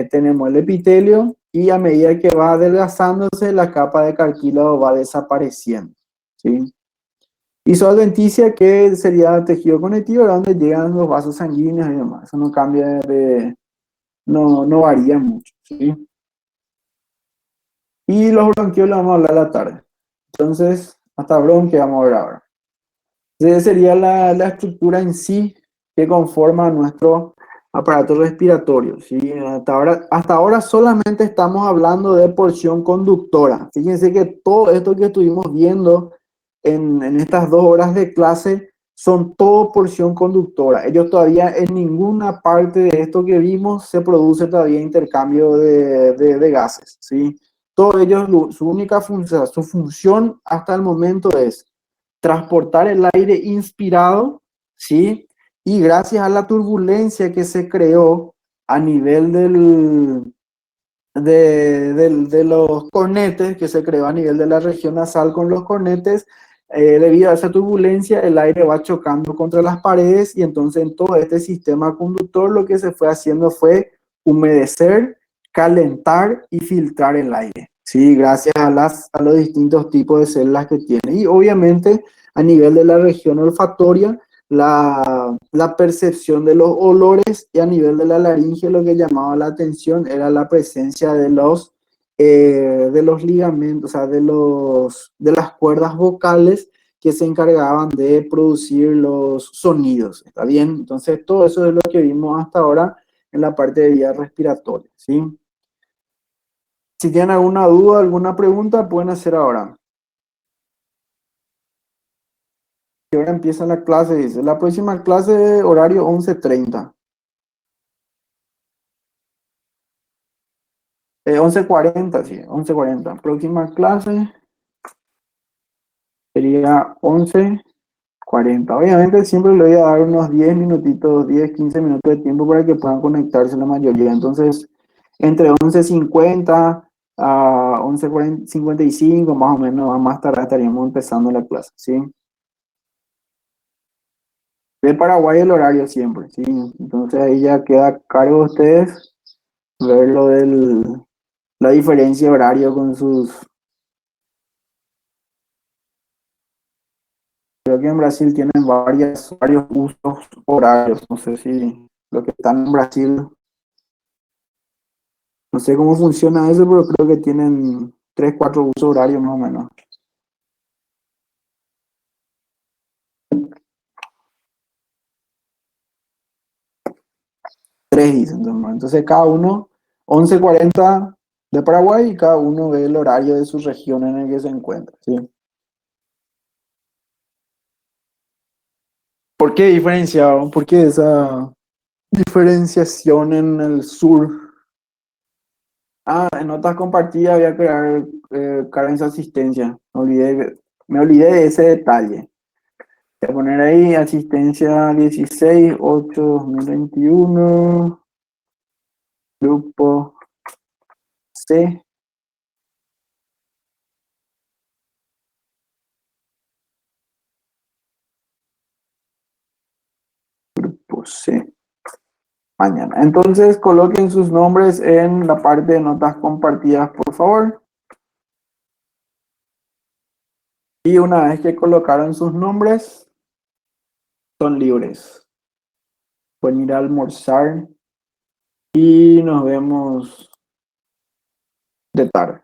tenemos el epitelio y a medida que va adelgazándose, la capa de cartílago va desapareciendo, ¿sí? Y su adventicia, que sería tejido conectivo, era donde llegan los vasos sanguíneos y demás. Eso no cambia no varía mucho, ¿sí? Y los bronquiolos vamos a hablar a la tarde. Entonces, hasta bronquio vamos a ver ahora. Esa sería la estructura en sí que conforma nuestro aparato respiratorio, ¿sí? Hasta ahora solamente estamos hablando de porción conductora. Fíjense que todo esto que estuvimos viendo en estas 2 horas de clase son todo porción conductora. Ellos todavía en ninguna parte de esto que vimos se produce todavía intercambio de gases, ¿sí? Todos ellos, su única función, su función hasta el momento es transportar el aire inspirado, ¿sí? Y gracias a la turbulencia que se creó a nivel de los cornetes, que se creó a nivel de la región nasal con los cornetes, debido a esa turbulencia, el aire va chocando contra las paredes y entonces en todo este sistema conductor lo que se fue haciendo fue humedecer, calentar y filtrar el aire. Sí, gracias a los distintos tipos de células que tiene. Y obviamente a nivel de la región olfatoria, la percepción de los olores y a nivel de la laringe lo que llamaba la atención era la presencia de los ligamentos, o sea, de las cuerdas vocales que se encargaban de producir los sonidos. ¿Está bien? Entonces, todo eso es lo que vimos hasta ahora en la parte de vías respiratorias, ¿sí? Si tienen alguna duda, alguna pregunta, pueden hacer ahora. ¿Qué hora empieza la clase? Dice, la próxima clase, horario 11:30. 11:40, sí, 11:40. Próxima clase sería 11:40. Obviamente siempre le voy a dar unos 10 minutitos, 10, 15 minutos de tiempo para que puedan conectarse la mayoría. Entonces, entre 11:50 a 11:55, más o menos, a más tarde estaríamos empezando la clase, ¿sí? De Paraguay el horario siempre, ¿sí? Entonces ahí ya queda a cargo de ustedes ver la diferencia de horario con sus. Creo que en Brasil tienen varios usos horarios. No sé si lo que están en Brasil, no sé cómo funciona eso, pero creo que tienen 3, 4 usos horarios más o menos. 3 dicen, ¿no? Entonces cada uno, 11:40 de Paraguay y cada uno ve el horario de su región en el que se encuentra, ¿sí? ¿Por qué diferenciado? ¿Por qué esa diferenciación en el sur? Ah, en notas compartidas voy a crear carencia asistencia. Me olvidé de ese detalle. Voy a poner ahí asistencia 16/8/2021, grupo C. 14 mañana. Entonces, coloquen sus nombres en la parte de notas compartidas, por favor. Y una vez que colocaron sus nombres, son libres. Pueden ir a almorzar y nos vemos de tarde.